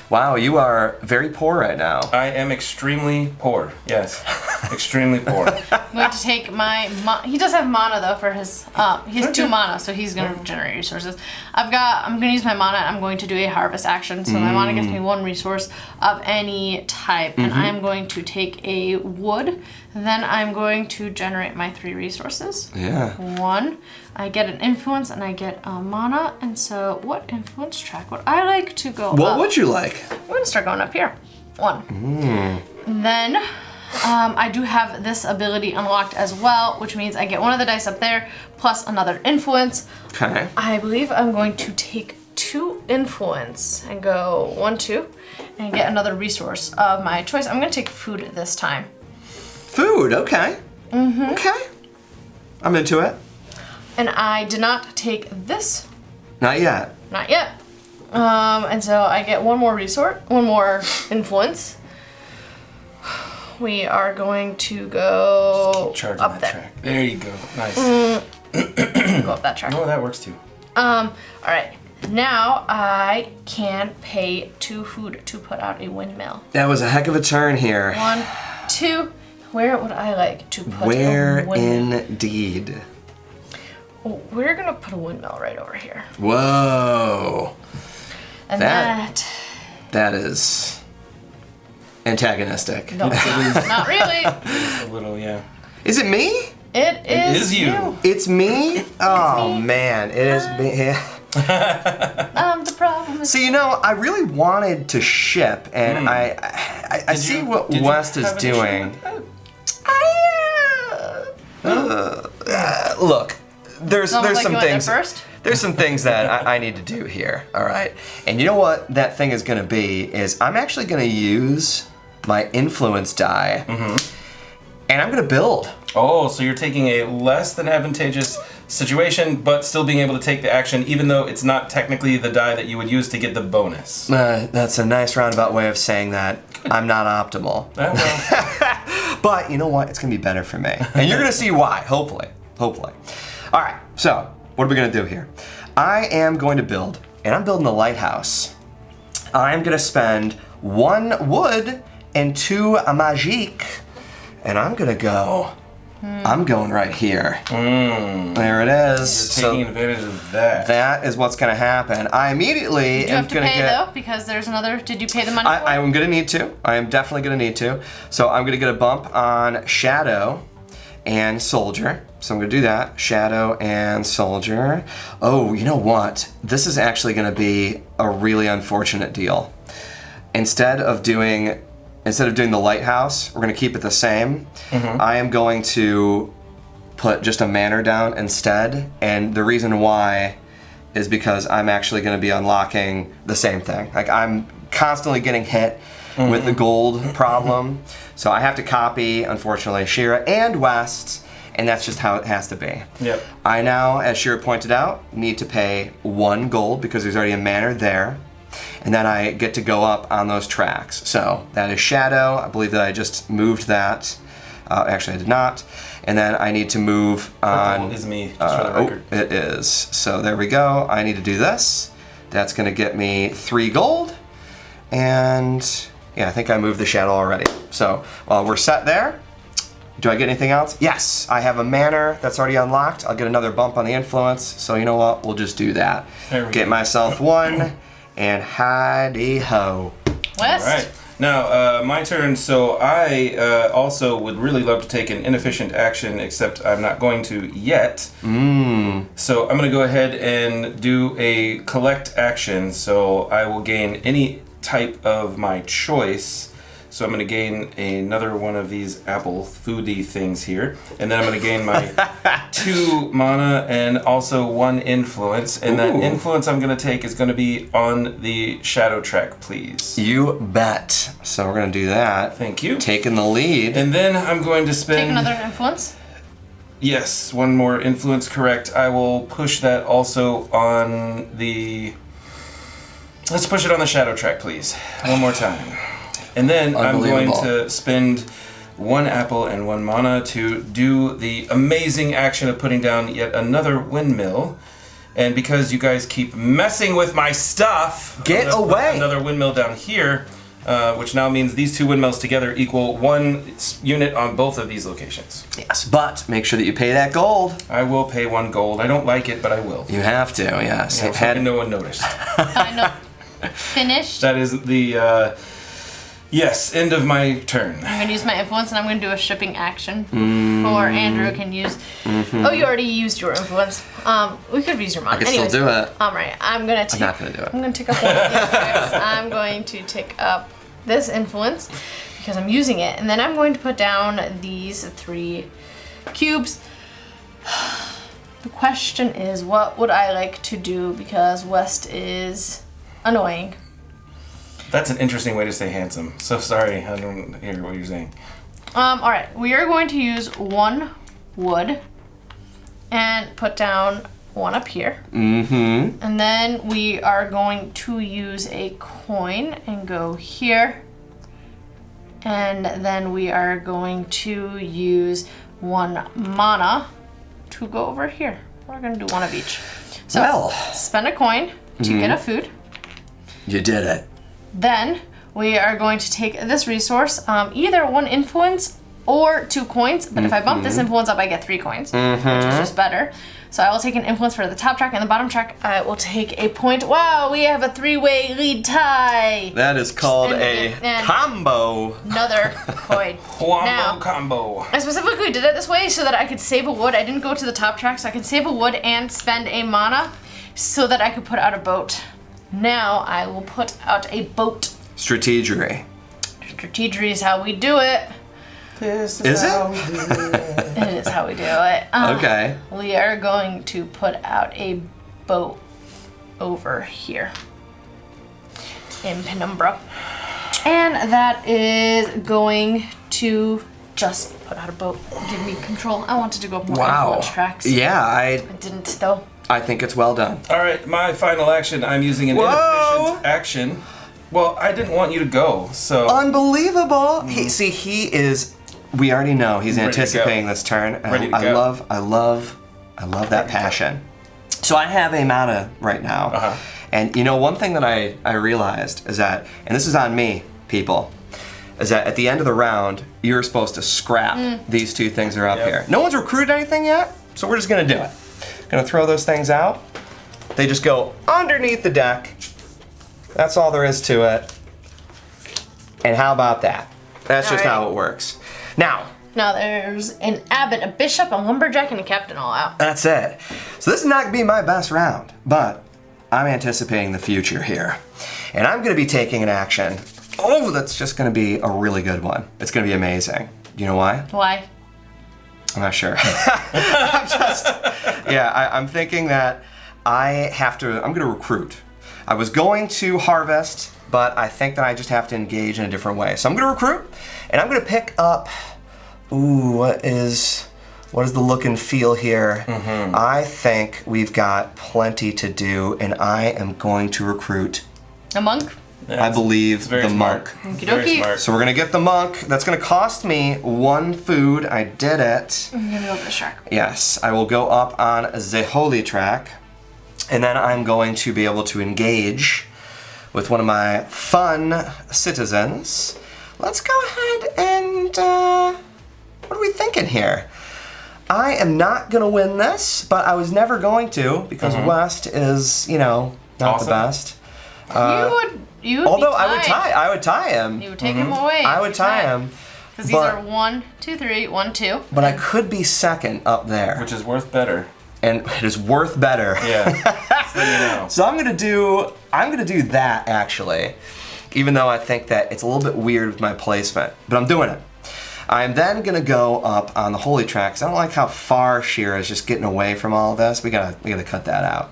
Wow, you are very poor right now. I am extremely poor. Yes, extremely poor. I'm going to take my... he does have mana, though, for his... he has 2 mana, so he's going to generate resources. I'm going to use my mana, and I'm going to do a harvest action. So my mana gives me 1 resource of any type. And I'm going to take a wood. Then I'm going to generate my 3 resources. Yeah. 1. I get an influence, and I get a mana. And so what influence track would I like to go up? What would you like? I'm going to start going up here. 1. Then... I do have this ability unlocked as well, which means I get 1 of the dice up there, plus another influence. Okay. I believe I'm going to take 2 influence and go 1, 2, and get another resource of my choice. I'm going to take food this time. Food, okay. Okay. I'm into it. And I did not take this. Not yet. Not yet. And so I get 1 more resource, 1 more influence. We are going to go up there. Track. There you go. Nice. Go up that track. Oh, that works too. All right. Now I can pay 2 food to put out a windmill. That was a heck of a turn here. 1, 2. Where would I like to put Where a windmill? indeed? Oh, we're gonna put a windmill right over here. Whoa. And That is antagonistic. No, not really. A little, yeah. Is it me? It is you. It's me? Oh me. man, it is me. The problem is... So you know, I really wanted to ship, and I see what West is doing. Look, there's like some you went there things. first? There's some things that I need to do here. All right, and you know what that thing is going to be is I'm actually going to use my influence die, and I'm going to build. Oh, so you're taking a less than advantageous situation, but still being able to take the action, even though it's not technically the die that you would use to get the bonus. That's a nice roundabout way of saying that I'm not optimal. Oh, well. But you know what? It's going to be better for me. And you're going to see why, hopefully. Hopefully. All right, so what are we going to do here? I am going to build, and I'm building a lighthouse. I'm going to spend 1 wood and 2 magique, and I'm going to go... I'm going right here. There it is. You're taking advantage of that. That is what's going to happen. I immediately Did you am have to going to pay, get... though? Because there's another... Did you pay the money for it? I'm going to need to. I am definitely going to need to. So I'm going to get a bump on Shadow and Soldier. So I'm going to do that. Shadow and Soldier. Oh, you know what? This is actually going to be a really unfortunate deal. Instead of doing the lighthouse, we're going to keep it the same. I am going to put just a manor down instead. And the reason why is because I'm actually going to be unlocking the same thing. Like, I'm constantly getting hit with the gold problem. So I have to copy, unfortunately, Shira and West, and that's just how it has to be. Yep. I now, as Shira pointed out, need to pay 1 gold because there's already a manor there. And then I get to go up on those tracks. So that is Shadow. I believe that I just moved that. Actually, I did not. And then I need to move on. Purple is me, just for the record. Oh, it is. So there we go. I need to do this. That's going to get me 3 gold. And yeah, I think I moved the Shadow already. So we're set there. Do I get anything else? Yes, I have a manor that's already unlocked. I'll get another bump on the influence. So you know what? We'll just do that. There we Get go. myself 1. And hi-de-ho. West? All right. Now, my turn. So I also would really love to take an inefficient action, except I'm not going to yet. So I'm going to go ahead and do a collect action. So I will gain any type of my choice. So I'm going to gain another one of these apple foodie things here. And then I'm going to gain my 2 mana and also 1 influence. And that influence I'm going to take is going to be on the shadow track, please. You bet. So we're going to do that. Thank you. Taking the lead. And then I'm going to spend... Take another influence? Yes, 1 more influence, correct. I will push that also on the... Let's push it on the shadow track, please. One more time. And then I'm going to spend 1 apple and 1 mana to do the amazing action of putting down yet another windmill. And because you guys keep messing with my stuff, get away! Another windmill down here, which now means these 2 windmills together equal 1 unit on both of these locations. Yes, but make sure that you pay that gold. I will pay 1 gold. I don't like it, but I will. You have to, yes. Yeah, so no one noticed. I know. Finished. That is the... Yes, end of my turn. I'm going to use my influence and I'm going to do a shipping action before Andrew can use... Oh, you already used your influence. We could have used your mana. I can still do it. Right, I'm going to take... I'm not going to do it. I'm going to take up one of these guys. I'm going to take up this influence because I'm using it. And then I'm going to put down these 3 cubes. The question is, what would I like to do because West is annoying. That's an interesting way to say handsome. So sorry, I don't hear what you're saying. Alright, we are going to use 1 wood and put down 1 up here. Mm-hmm. And then we are going to use a coin and go here. And then we are going to use 1 mana to go over here. We're going to do 1 of each. So spend a coin to get a food. You did it. Then we are going to take this resource, either 1 influence or 2 coins. But if I bump this influence up, I get 3 coins, which is just better. So I will take an influence for the top track, and the bottom track I will take a point. Wow, we have a 3-way lead tie. That is called a combo. Another coin. Combo. I specifically did it this way so that I could save a wood. I didn't go to the top track, so I could save a wood and spend a mana so that I could put out a boat. Now I will put out a boat. Strategery. Strategery is how we do it. This is how it? we do it. It is how we do it. Okay. We are going to put out a boat over here in Penumbra. And that is going to just put out a boat. Give me control. I wanted to go more influence tracks. Yeah, I didn't though. I think it's well done. All right, my final action. I'm using an inefficient action. Well, I didn't want you to go, so... Unbelievable! He is... We already know he's Ready anticipating this turn. And Ready to I go. love that passion. So I have a mana right now. And you know, one thing that I realized is that, and this is on me, people, is that at the end of the round, you're supposed to scrap these 2 things that are up here. No one's recruited anything yet, so we're just gonna do it. Gonna throw those things out. They just go underneath the deck. That's all there is to it. And how about that? That's just how it works. Now there's an abbot, a bishop, a lumberjack, and a captain all out. That's it. So this is not gonna be my best round, but I'm anticipating the future here. And I'm gonna be taking an action. Oh, that's just gonna be a really good one. It's gonna be amazing. Do you know why? Why? I'm not sure. I'm thinking that I'm gonna recruit. I was going to harvest, but I think that I just have to engage in a different way. So I'm gonna recruit, and I'm gonna pick up, what is the look and feel here? I think we've got plenty to do, and I am going to recruit A monk? I believe the monk. Okie dokie. So we're gonna get the monk. That's gonna cost me 1 food. I did it. I'm gonna go to the track. Yes, I will go up on the holy track, and then I'm going to be able to engage with one of my fun citizens. Let's go ahead and what are we thinking here? I am not gonna win this, but I was never going to because West is, not the best. You would Although be tied. I would tie him. You would take him away. I would tie him. Because these are 1, 2, 3, 1, 2. But I could be second up there. Which is worth better. And it is worth better. Yeah. So you know. So I'm gonna do that actually, even though I think that it's a little bit weird with my placement, but I'm doing it. I'm then gonna go up on the holy track because I don't like how far Shira is just getting away from all of this. We gotta cut that out.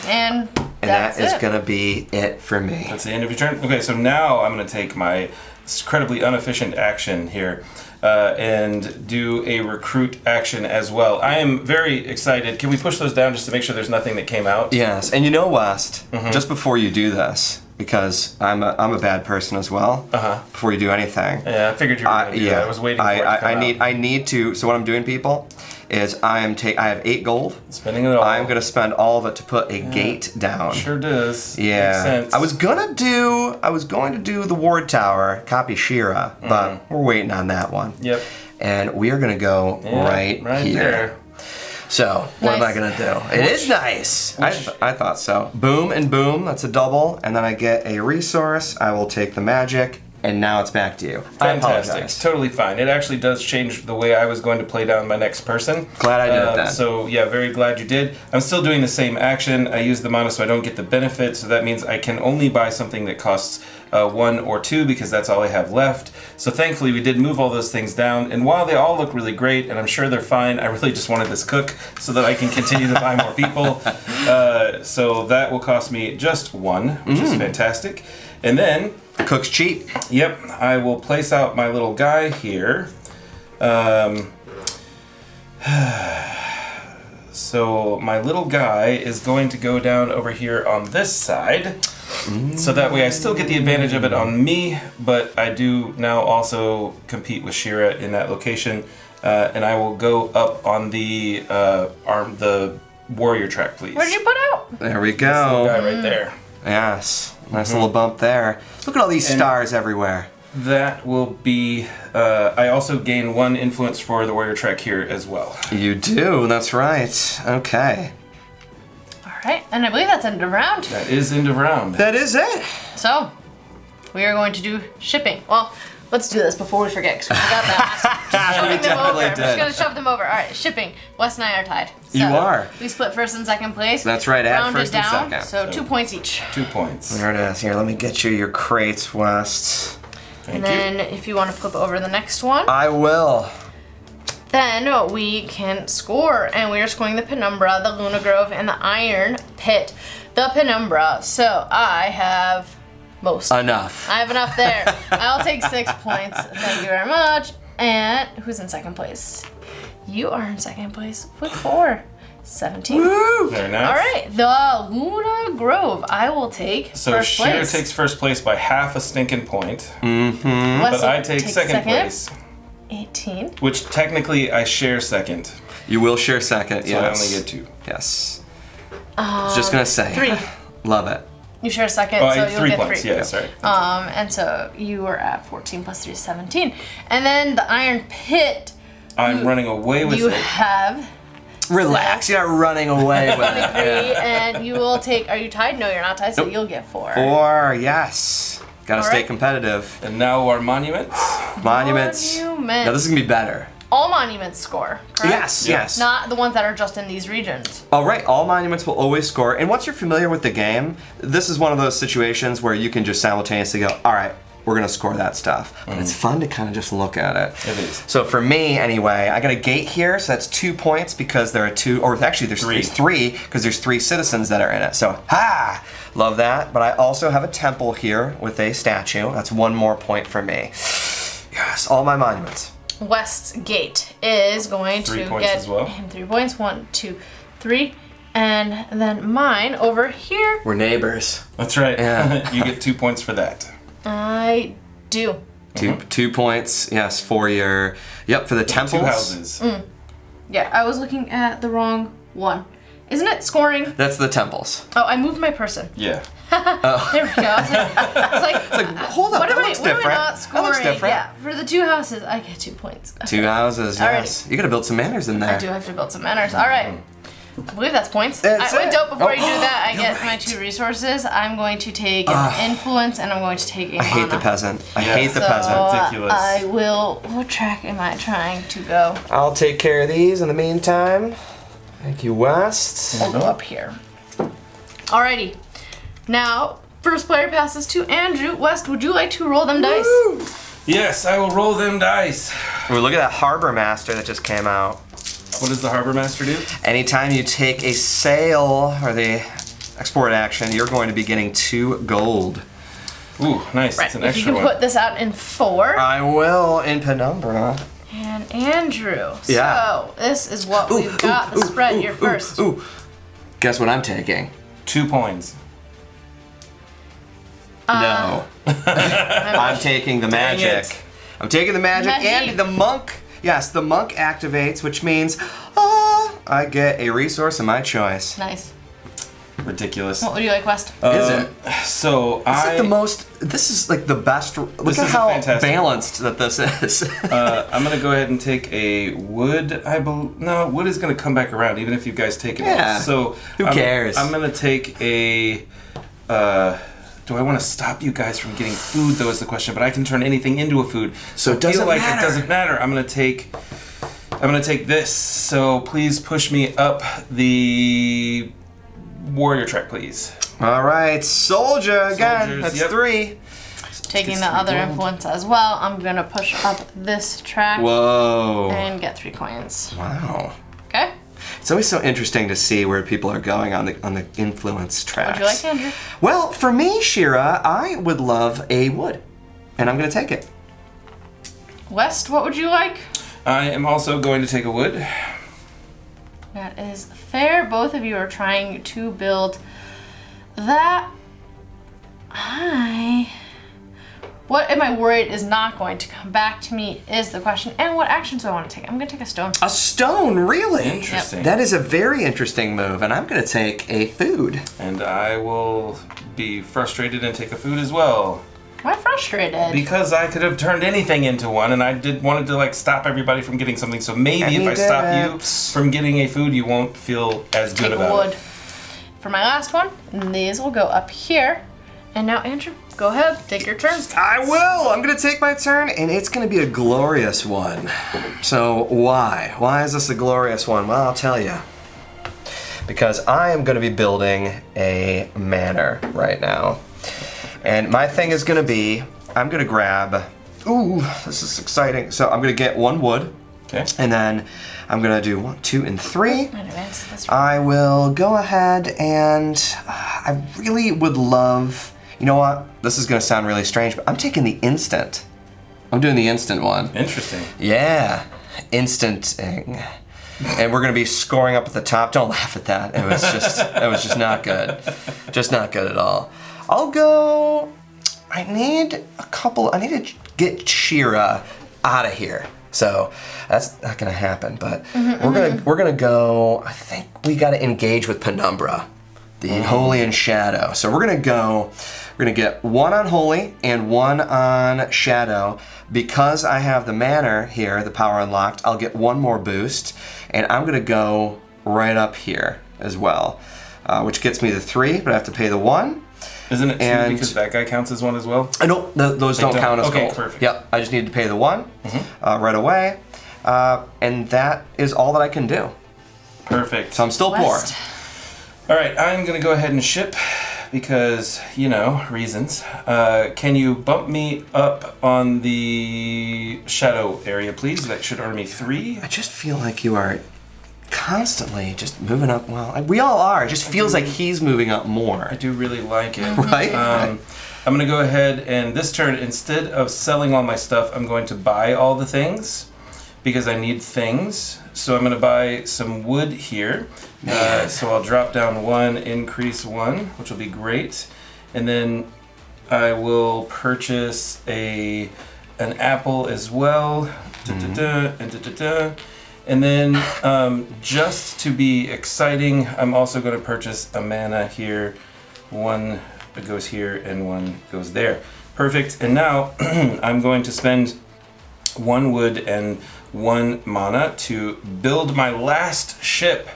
And that is gonna be it for me. That's the end of your turn. Okay, so now I'm gonna take my incredibly inefficient action here. And do a recruit action as well. I am very excited. Can we push those down just to make sure there's nothing that came out? Yes, and you know, West, just before you do this, because I'm a bad person as well. Before you do anything. Yeah, I figured you were going to do that. I was waiting for it to come out. I need to. So what I'm doing, people, is I have 8 gold. Spending it all. I'm gonna spend all of it to put a gate down. Sure does. Yeah. Makes sense. I was going to do the ward tower, copy Shira, but we're waiting on that one. Yep. And we are gonna go right here. There. So, what am I gonna do? It is nice. I thought so. Boom and boom, that's a double, and then I get a resource. I will take the magic, and now it's back to you. I Fantastic. apologize. Totally fine. It actually does change the way I was going to play down my next person. Glad I did it then. So, yeah, very glad you did. I'm still doing the same action. I use the mana so I don't get the benefit, so that means I can only buy something that costs 1 or 2 because that's all I have left. So thankfully we did move all those things down, and while they all look really great, and I'm sure they're fine, I really just wanted this cook so that I can continue to buy more people. So that will cost me just 1, which is fantastic. And then... The cook's cheap. Yep, I will place out my little guy here. So my little guy is going to go down over here on this side. So that way I still get the advantage of it on me, but I do now also compete with Shira in that location. And I will go up on the warrior track, please. What did you put out? There we This little guy go. right there. Yes. Nice little bump there. Look at all these stars everywhere. That will be... I also gain 1 influence for the warrior track here as well. You do, that's right. Okay. Alright, and I believe that's end of round. That is end of round. That is it. So, we are going to do shipping. Well, let's do this before we forget, because we forgot that. Just shoving them over. I'm just going to shove them over. Alright, shipping. Wes and I are tied. So You are. We split first and second place. That's right, add Rounded first and down, second. so 2 points each. 2 points. There it is. Here, let me get you your crates, West. And then if you want to flip over the next one, I will. then we can score. And we are scoring the Penumbra, the Luna Grove, and the Iron Pit. The Penumbra. So I have most. Enough. I have enough there. I'll take 6 points. Thank you very much. And who's in second place? You are in second place with 4. 17. Woo! Very nice. All right, the Luna Grove. I will take So first Shira place. takes first place by half a stinking point. Wesley But I take takes second place. 18. Which technically I share second. You will share second, So yes. I only get 2. Yes. I was just gonna say. 3. Love it. You share second, Oh, so you'll 3 get points. 3. Yeah, sorry. And so you are at 14 plus 3 is 17. And then the Iron Pit. I'm running away with You it. have Relax, you're not running away with 23, it. and you will take. Are you tied? No, you're not tied. So you'll get 4. 4, yes. Gotta stay right. competitive. And now our monuments. Monuments. Now this is gonna be better. All monuments score. Correct? Yes, yes. Not the ones that are just in these regions. All right, all monuments will always score. And once you're familiar with the game, this is one of those situations where you can just simultaneously go, all right, we're gonna score that stuff. But it's fun to kind of just look at it. It is. So for me, anyway, I got a gate here, so that's 2 points because there are 2, or actually there's 3 because there's 3 citizens that are in it. So, love that. But I also have a temple here with a statue. That's 1 more point for me. Yes, all my monuments. West's Gate is going 3 to points get as well. him 3 points. 1, 2, 3. And then mine over here, We're neighbors. That's right. Yeah. You get 2 points for that. I do. 2 points, yes, for your, for the temples. 2 houses. Yeah, I was looking at the wrong one. Isn't it scoring? That's the temples. Oh, I moved my person. Yeah. There we go. I was like, Hold up, what that am I, looks what am I different. not That scoring? looks different. Yeah, for the 2 houses, I get 2 points. 2 houses, yes. You gotta build some manners in there. I do have to build some manners. All right. I believe that's points. Wait, before you do that, I get my 2 resources. I'm going to take an influence, and I'm going to take a mana. I hate the peasant. I hate the peasant. Ridiculous. I will. What track am I trying to go? I'll take care of these in the meantime. Thank you, West. I'll go up here. Alrighty. Now, first player passes to Andrew. West, would you like to roll them dice? Woo! Yes, I will roll them dice. Ooh, look at that Harbor Master that just came out. What does the Harbor Master do? Anytime you take a sale or the export action, you're going to be getting 2 gold. Ooh, nice. Right. That's an If extra you can one. put this out in 4. I will in Penumbra. And Andrew. Yeah. So, this is what we've got. The spread, you're first. Ooh. Guess what I'm taking? 2 points. No. I'm taking the magic. it. I'm taking the magic and the monk. Yes, the monk activates, which means I get a resource of my choice. Nice. Ridiculous. What would you like, West? Is it? So This is like the best. Look This at is how fantastic. balanced that this is. I'm gonna go ahead and take a wood. No, wood is gonna come back around even if you guys take it. Yeah. All. So Who cares? I'm gonna take a. Do I want to stop you guys from getting food though is the question, but I can turn anything into a food. So it I feel doesn't like matter. it doesn't matter. I'm gonna take this. So please push me up the warrior track, please. All right, soldier again. Soldiers, That's yep. 3. Taking the other influence as well. I'm going to push up this track Whoa. and get 3 coins. Wow. Okay? It's always so interesting to see where people are going on the influence tracks. Would you like, Andrew? Well, for me, Shira, I would love a wood, and I'm gonna take it. West, what would you like? I am also going to take a wood. That is fair. Both of you are trying to build that. What am I worried is not going to come back to me is the question. And what actions do I want to take? I'm going to take a stone. A stone, really? Interesting. That is a very interesting move, and I'm gonna take a food. And I will be frustrated and take a food as well. Why frustrated? Because I could have turned anything into one, and I wanted to like stop everybody from getting something. So maybe if I stop you from getting a food, you won't feel as good Take about wood. it. For my last one, these will go up here. And now, Andrew, go ahead. Take your turn. I will. I'm gonna take my turn, and it's gonna be a glorious one. So why? Why is this a glorious one? Well, I'll tell you. Because I am gonna be building a manor right now. And my thing is gonna be, I'm gonna grab, ooh, this is exciting. So I'm gonna get 1 wood, Okay. and then I'm gonna do 1, 2, and 3. In advance, this I will go ahead and I really would love, you know what? This is gonna sound really strange, but I'm taking the instant. I'm doing the instant one. Interesting. Yeah, instanting. And we're gonna be scoring up at the top. Don't laugh at that. It was just not good. Just not good at all. I'll go, I need to get Shira out of here. So that's not gonna happen, but we're gonna go, I think we gotta engage with Penumbra, the Holy and Shadow. So we're gonna get 1 on Holy and 1 on Shadow. Because I have the manor here, the power unlocked, I'll get 1 more boost, and I'm gonna go right up here as well, which gets me the 3, but I have to pay the 1. Isn't it 2 And- because that guy counts as 1 as well? I don't, those don't count as okay, gold. perfect. Yep, I just need to pay the 1 right away, and that is all that I can do. Perfect. So I'm still West. All right, I'm gonna go ahead and ship because, reasons. Can you bump me up on the shadow area, please? That should earn me 3. poor. I just feel like you are constantly just moving up. Well, we all are. It just feels like he's moving up more. I do really like it. Right? I'm gonna go ahead and this turn, instead of selling all my stuff, I'm going to buy all the things because I need things. So I'm gonna buy some wood here. So I'll drop down 1, increase 1, which will be great. And then I will purchase an apple as well. And then just to be exciting, I'm also going to purchase a mana here. 1 goes here and 1 goes there. Perfect. And now I'm going to spend 1 wood and 1 mana to build my last ship.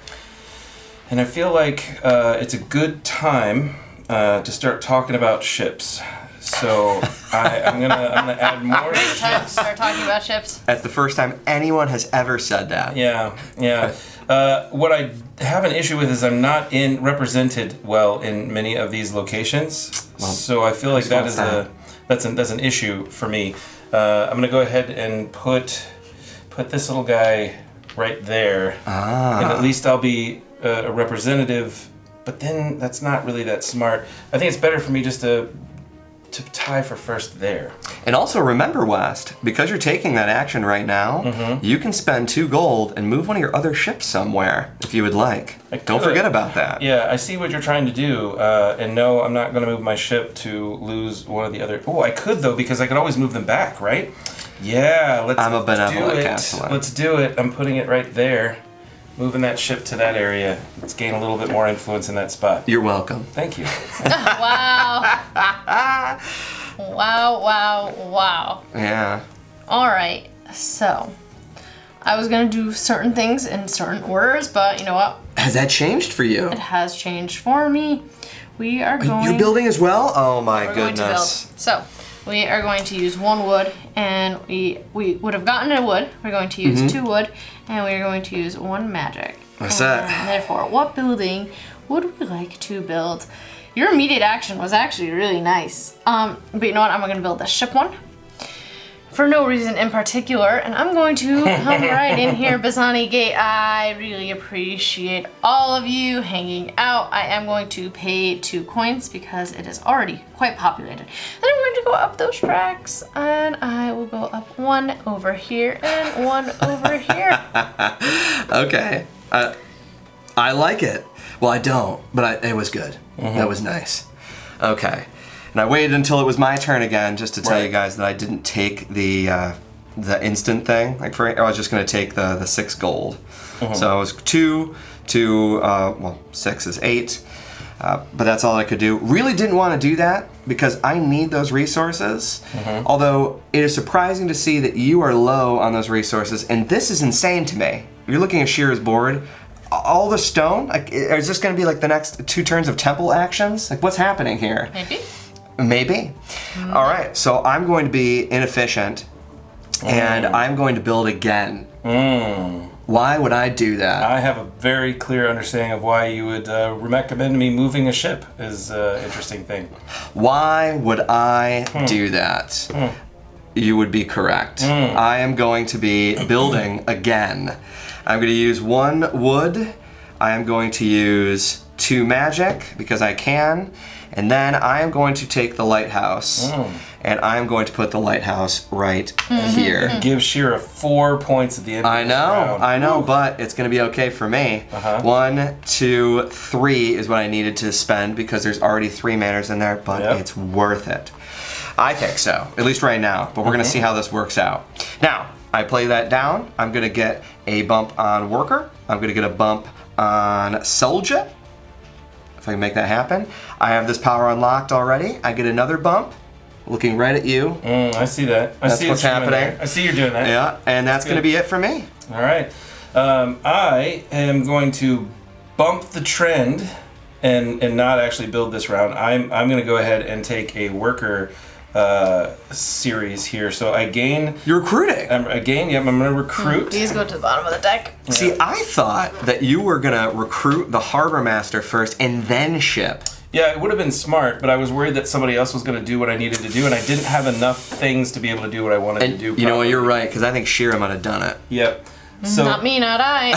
And I feel like it's a good time to start talking about ships. So I'm gonna add more Time to ships. start talking about ships. That's the first time anyone has ever said that. Yeah. What I have an issue with is I'm not represented well in many of these locations. So I feel like that's an issue for me. I'm gonna go ahead and put this little guy right there, and at least I'll be a representative. But then that's not really that smart. I think it's better for me just to tie for first there. And also remember, West, because you're taking that action right now, you can spend 2 gold and move one of your other ships somewhere if you would like. Don't forget about that. Yeah, I see what you're trying to do, and no, I'm not going to move my ship to lose one of the other. Oh, I could though, because I could always move them back, right? Yeah, let's I'm a benevolent do it. Castellan. Let's do it. I'm putting it right there. Moving that ship to that area. Let's gain a little bit more influence in that spot. You're welcome. Thank you. Wow. Wow. Yeah. All right. So, I was going to do certain things in certain orders, but you know what? Has that changed for you? It has changed for me. We are going... You're building as well? Oh my We're going to build. goodness. So, we are going to use 1 wood, and we would have gotten a wood. We're going to use 2 wood, and we are going to use 1 magic. What's that? And therefore, what building would we like to build? Your immediate action was actually really nice. But you know what? I'm going to build the ship one. For no reason in particular, and I'm going to come right in here, Bassani Gate. I really appreciate all of you hanging out. I am going to pay 2 coins because it is already quite populated. Then I'm going to go up those tracks, and I will go up 1 over here and 1 over here. Okay. I like it. Well, I don't, but it was good. That was nice. Okay. And I waited until it was my turn again just to tell you guys that I didn't take the instant thing. I was just going to take the 6 gold. So it was 2 to 6 is 8. But that's all I could do. Really didn't want to do that because I need those resources. Although it is surprising to see that you are low on those resources, and this is insane to me. You're looking at Shira's board. All the stone? Is this going to be like the next 2 turns of temple actions? Like, what's happening here? Maybe. All right, so I'm going to be inefficient, and I'm going to build again. Why would I do that? I have a very clear understanding of why you would recommend me moving a ship is an interesting thing. Why would I do that? You would be correct. I am going to be building again. I'm going to use 1 wood. I am going to use 2 magic because I can. And then I am going to take the lighthouse, and I am going to put the lighthouse right here. Give Shira 4 points at the end of this round. I know, but it's going to be okay for me. 1, 2, 3 is what I needed to spend because there's already 3 manners in there, but it's worth it. I think so, at least right now, but we're going to see how this works out. Now, I play that down. I'm going to get a bump on worker. I'm going to get a bump on soldier. If I can make that happen. I have this power unlocked already. I get another bump, looking right at you. I see that. That's what's happening. I see you're doing that. Yeah, and that's going to be it for me. All right. I am going to bump the trend and not actually build this round. I'm going to go ahead and take a worker series here. So I gain... You're recruiting. I'm going to recruit. These go to the bottom of the deck. See, I thought that you were going to recruit the harbor master first and then ship. Yeah, it would have been smart, but I was worried that somebody else was going to do what I needed to do, and I didn't have enough things to be able to do what I wanted to do. You know what, you're right, because I think Shira might have done it. Yep. So, not me, not I.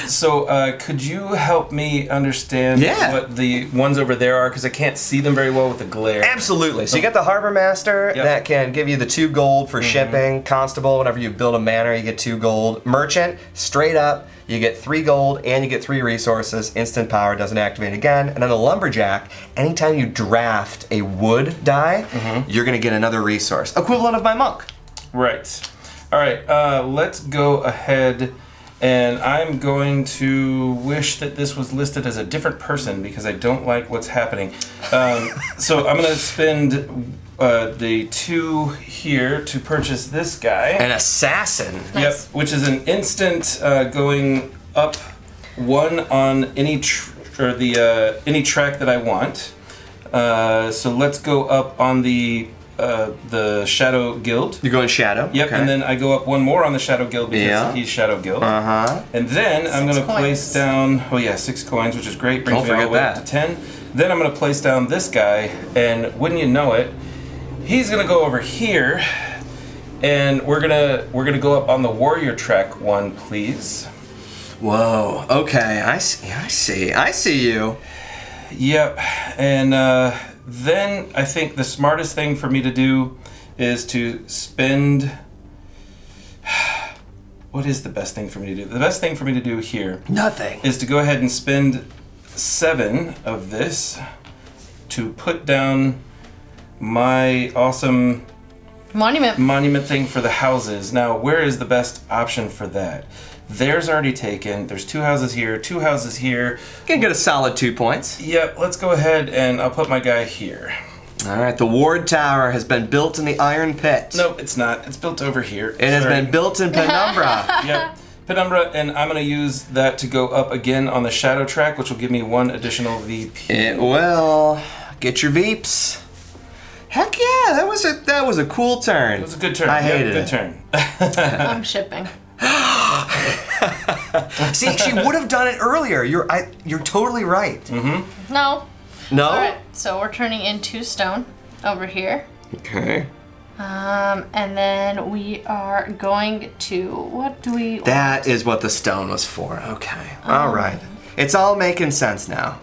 So, could you help me understand what the ones over there are? Because I can't see them very well with the glare. Absolutely. So you got the harbor master that can give you the 2 gold for shipping. Constable, whenever you build a manor, you get 2 gold. Merchant, straight up, you get 3 gold and you get 3 resources. Instant power doesn't activate again. And then the lumberjack, anytime you draft a wood die, you're going to get another resource. Equivalent of my monk. Right. All right, let's go ahead, and I'm going to wish that this was listed as a different person because I don't like what's happening. So I'm going to spend the 2 here to purchase this guy. An assassin. Yep, which is an instant going up one on any any track that I want. So let's go up on the Shadow Guild. You're going Shadow? Yep, Okay. and then I go up one more on the Shadow Guild because he's Shadow Guild. Uh-huh. And then I'm going to 6 place down, 6 coins, which is great. Brings Don't me all the way forget up to 10. Then I'm going to place down this guy, and wouldn't you know it, he's going to go over here, and we're gonna go up on the Warrior track one, please. Whoa. Okay. I see you. Yep, and then I think the smartest thing for me to do is to spend... What is the best thing for me to do? The best thing for me to do here... Nothing. ...is to go ahead and spend 7 of this to put down my awesome... Monument thing for the houses. Now, where is the best option for that? There's already taken. There's 2 houses here, 2 houses here. You can get a solid 2 points. Yep, let's go ahead and I'll put my guy here. All right, the Ward Tower has been built in the Iron Pit. Nope, it's not. It's built over here. It has been built in Penumbra. Yep, Penumbra, and I'm going to use that to go up again on the Shadow track, which will give me 1 additional VP. It will. Get your Veeps. Heck yeah, that was a cool turn. It was a good turn. I hated good it. turn. I'm shipping. See, she would have done it earlier. You're totally right. Mm-hmm. No. No? All right, so we're turning in 2 stone over here. Okay. And then we are going to, what do we... That is what the stone was for. Okay. All right. It's all making sense now.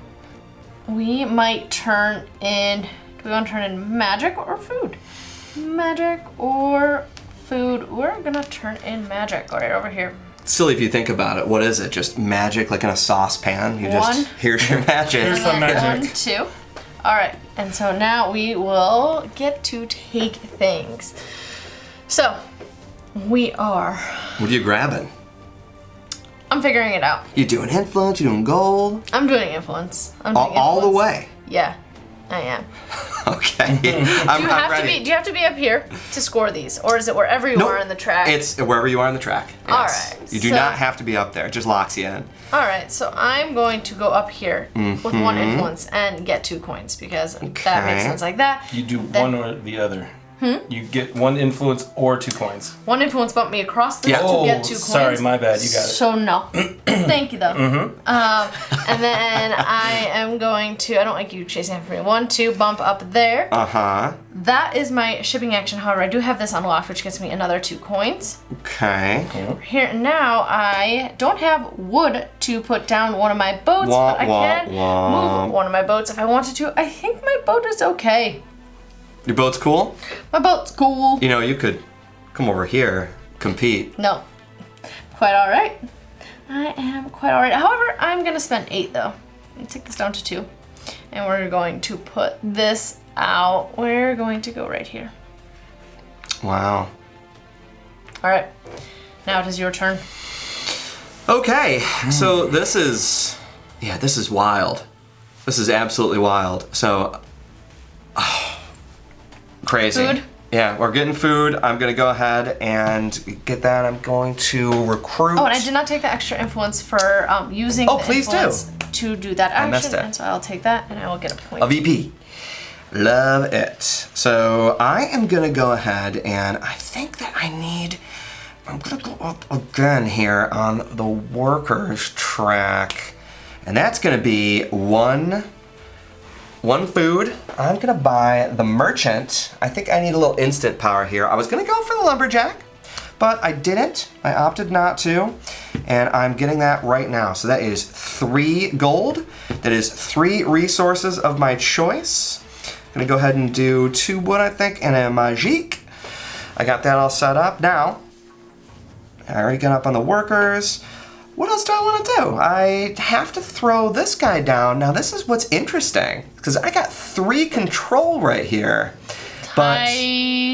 We might turn in, do we want to turn in magic or food? Magic or food? We're gonna turn in magic right over here. Silly if you think about it. What is it? Just magic like in a saucepan? You just, here's your magic. Here's some magic. 1, 2. All right, and so now we will get to take things. So, we are... What are you grabbing? I'm figuring it out. You doing influence? You doing gold? I'm doing influence. I'm doing All the influence. way? Yeah, I am. Okay. Do you have to be up here to score these, or is it wherever you are in the track? It's wherever you are in the track. Yes. All right, You do so- not have to be up there. It just locks you in. All right, so I'm going to go up here with 1 influence and get 2 coins because that makes sense like that. You do Then- one or the other. You get 1 influence or 2 coins. 1 influence bumped me across this to get 2 coins. Sorry, my bad. You got it. So no. Thank you though. And then I am going to, I don't like you chasing after me. 1, 2, bump up there. Uh-huh. That is my shipping action. However, I do have this unlocked, which gets me another 2 coins. Okay. Here now, I don't have wood to put down one of my boats, but I can move one of my boats if I wanted to. I think my boat is okay. Your boat's cool? My boat's cool. You know, you could come over here, compete. No. Quite all right. I am quite all right. However, I'm going to spend 8 though. I'm going to take this down to 2. And we're going to put this out. We're going to go right here. Wow. All right. Now it is your turn. Okay, so this is wild. This is absolutely wild. So, crazy. Food? Yeah, we're getting food. I'm gonna go ahead and get that. I'm going to recruit. Oh, and I did not take the extra influence for using the please do. influence to do that action. missed it. And so I'll take that and I will get a point. A VP. Love it. So I am gonna go ahead and I think that I'm gonna go up again here on the workers track. And that's gonna be one food. I'm gonna buy the merchant. I think I need a little instant power here. I was gonna go for the lumberjack, but I didn't. I opted not to. And I'm getting that right now. So that is 3 gold. That is 3 resources of my choice. I'm gonna go ahead and do 2 wood, I think, and a magique. I got that all set up. Now, I already got up on the workers. What else do I want to do? I have to throw this guy down. Now, this is what's interesting, because I got 3 control right here. But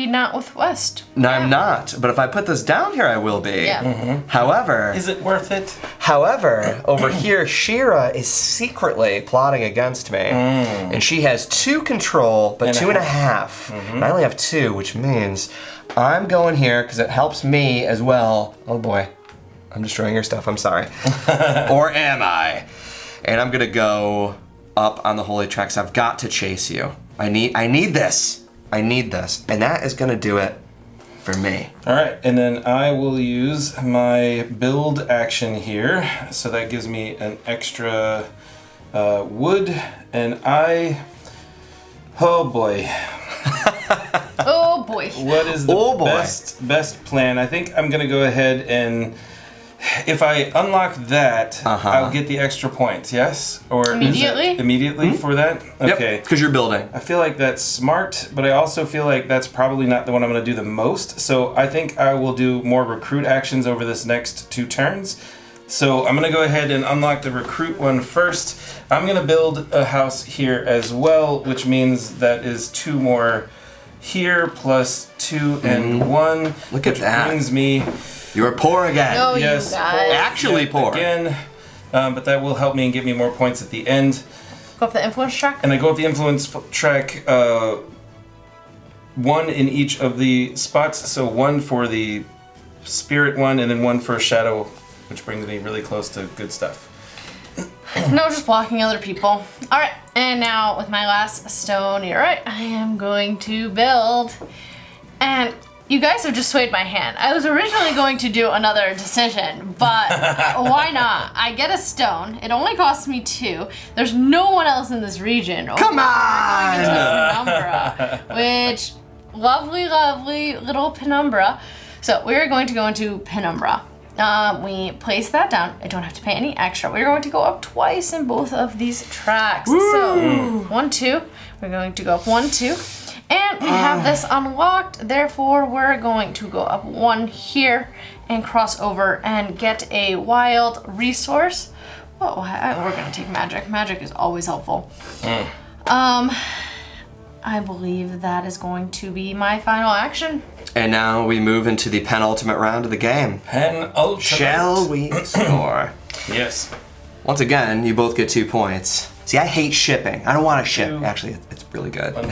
not with West. no, I'm not. But if I put this down here, I will be. Yeah. However, Is it worth it? over here, Shira is secretly plotting against me. And she has 2 control, but And a 2.5. And I only have 2, which means I'm going here because it helps me as well. Oh boy. I'm destroying your stuff. I'm sorry. Or am I? And I'm gonna go up on the holy tracks. I've got to chase you. I need this. I need this. And that is gonna do it for me. All right, and then I will use my build action here. So that gives me an extra wood, and oh boy. Oh boy. What is the best plan? I think I'm gonna go ahead and if I unlock that, I'll get the extra points, yes? Or immediately? Immediately for that? Okay. Yep, because you're building. I feel like that's smart, but I also feel like that's probably not the one I'm going to do the most. So I think I will do more recruit actions over this next 2 turns. So I'm going to go ahead and unlock the recruit one first. I'm going to build a house here as well, which means that is 2 more here plus 2 and 1. Look at that. Which brings me... You are poor again. No, yes, you guys. Actually poor. Again, but that will help me and give me more points at the end. Go up the influence track? And I go up the influence track, 1 in each of the spots. So 1 for the spirit one, and then 1 for shadow, which brings me really close to good stuff. No, just blocking other people. Alright, and now with my last stone, you're right, I am going to build. And you guys have just swayed my hand. I was originally going to do another decision, but why not? I get a stone. It only costs me 2. There's no one else in this region. Come on! We're going into Penumbra, which, lovely, lovely little Penumbra. So we're going to go into Penumbra. We place that down. I don't have to pay any extra. We're going to go up twice in both of these tracks. Woo! So 1, 2. We're going to go up 1, 2. And we have this unlocked, therefore we're going to go up 1 here and cross over and get a wild resource. Well, we're gonna take magic. Magic is always helpful. I believe that is going to be my final action. And now we move into the penultimate round of the game. Penultimate. Shall we score? Yes. Once again, you both get 2 points. See, I hate shipping. I don't want to ship. Actually, it's really good. 1, 2.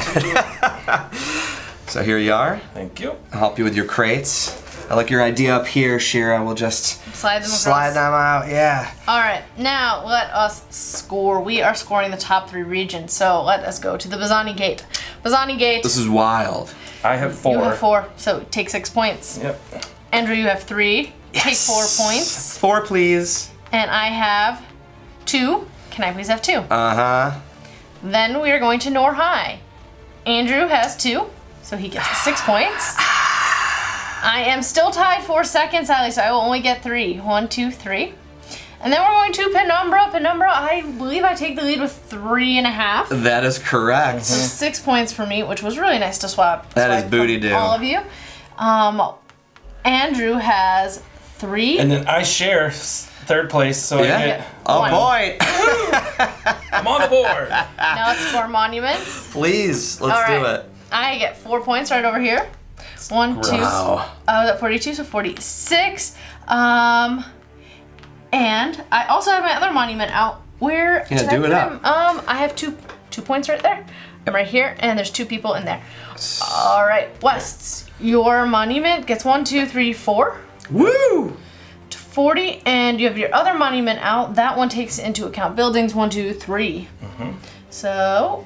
So here you are. Thank you. I'll help you with your crates. I like your idea up here, Shira. We'll just slide them across. Slide them out, yeah. All right, now let us score. We are scoring the top 3 regions, so let us go to the Bazzani Gate. Bazzani Gate. This is wild. I have 4. You have 4, so take 6 points. Yep. Andrew, you have 3. Yes. Take 4 points. 4, please. And I have 2. Can I please have 2? Uh-huh. Then we are going to Nor High. Andrew has 2, so he gets 6 points. I am still tied 4 seconds, Allie, so I will only get 3. 1, 2, 3. And then we're going to Penumbra. Penumbra, I believe I take the lead with 3.5. That is correct. So 6 points for me, which was really nice to swap. That is booty do. All of you. Andrew has 3. And then I share 3rd place, so I get a 1. point. I'm on the board. Now let's score monuments. Please, let's do it. I get 4 points right over here. 1, 2. Wow. I was at 42, so 46. And I also have my other monument out. Where Yeah, did do I it put up. him? I have 2 points right there. I'm right here, and there's 2 people in there. All right, Wests, your monument gets 1, 2, 3, 4. Woo! 40, and you have your other monument out. That one takes into account buildings 1, 2, 3. So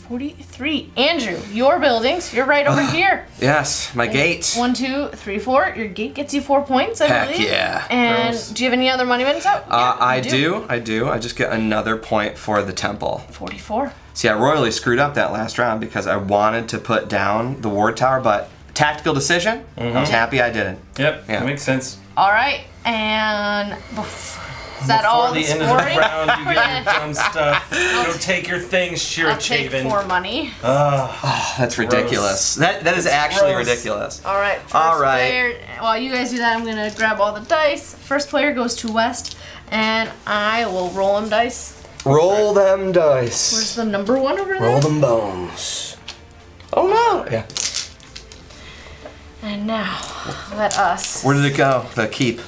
43. Andrew, your buildings, you're right over here. Yes, my gate. 1, 2, 3, 4. Your gate gets you 4 points, I Heck believe. yeah. And Gross. do you have any other monuments out? I do. I just get another point for the temple. 44. See, I royally screwed up that last round because I wanted to put down the ward tower, but tactical decision, I was happy I didn't. Yep, Yeah. that makes sense. All right, and is that all Before the the end scoring? of the round, you get your dumb stuff. Go take your things, Shira I'll take Chavin. 4 money. That's ridiculous. That is actually gross. ridiculous. All right, first All right. player. While you guys do that, I'm gonna grab all the dice. First player goes to West, and I will roll him dice. Roll them dice. Where's the number 1 over there? Roll them bones. Oh no. Yeah. And now, let us. Where did it go? The keep.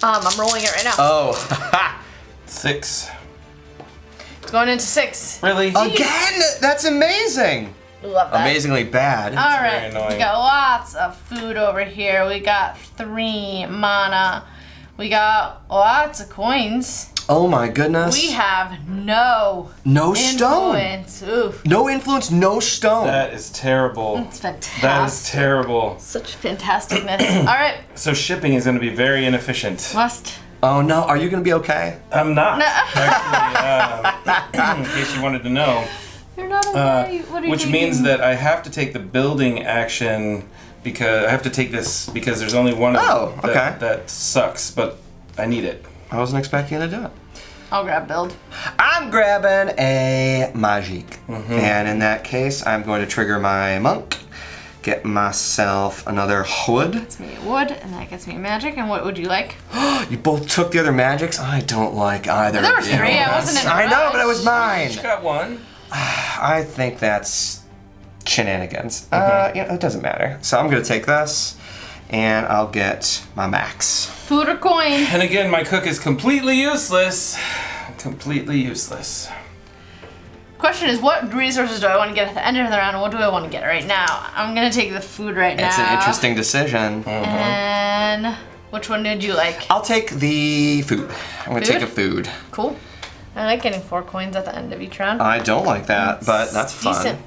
I'm rolling it right now. Oh. 6. It's going into 6. Really? Again? That's amazing. Love that. Amazingly bad. All very right, we annoying. got lots of food over here. We got 3 mana. We got lots of coins. Oh my goodness. We have no stone. influence. Oof. No influence, no stone. That is terrible. It's fantastic. That is terrible. Such fantasticness. All right. So shipping is going to be very inefficient. Must. Oh no, are you gonna be okay? I'm not. Actually, in case you wanted to know. You're not okay. What are you Which doing? means that I have to take the building action because I have to take this because there's only one of them that sucks, but I need it. I wasn't expecting you to do it. I'll grab build. I'm grabbing a magic. And in that case, I'm going to trigger my monk, get myself another wood. Gets me a wood, and that gets me magic. And what would you like? You both took the other magics? I don't like either. There of were you. three. I wasn't in a I know, rush. but it was mine. You got one. I think that's shenanigans. It doesn't matter. So I'm going to take this, and I'll get my max. Food or coin? And again, my cook is completely useless. Completely useless. Question is, what resources do I want to get at the end of the round, and what do I want to get right now? I'm gonna take the food right now. It's an interesting decision. And which one did you like? I'll take the food. I'm going to take Food? a food. Cool. I like getting 4 coins at the end of each round. I don't like that, but that's fun. Decent.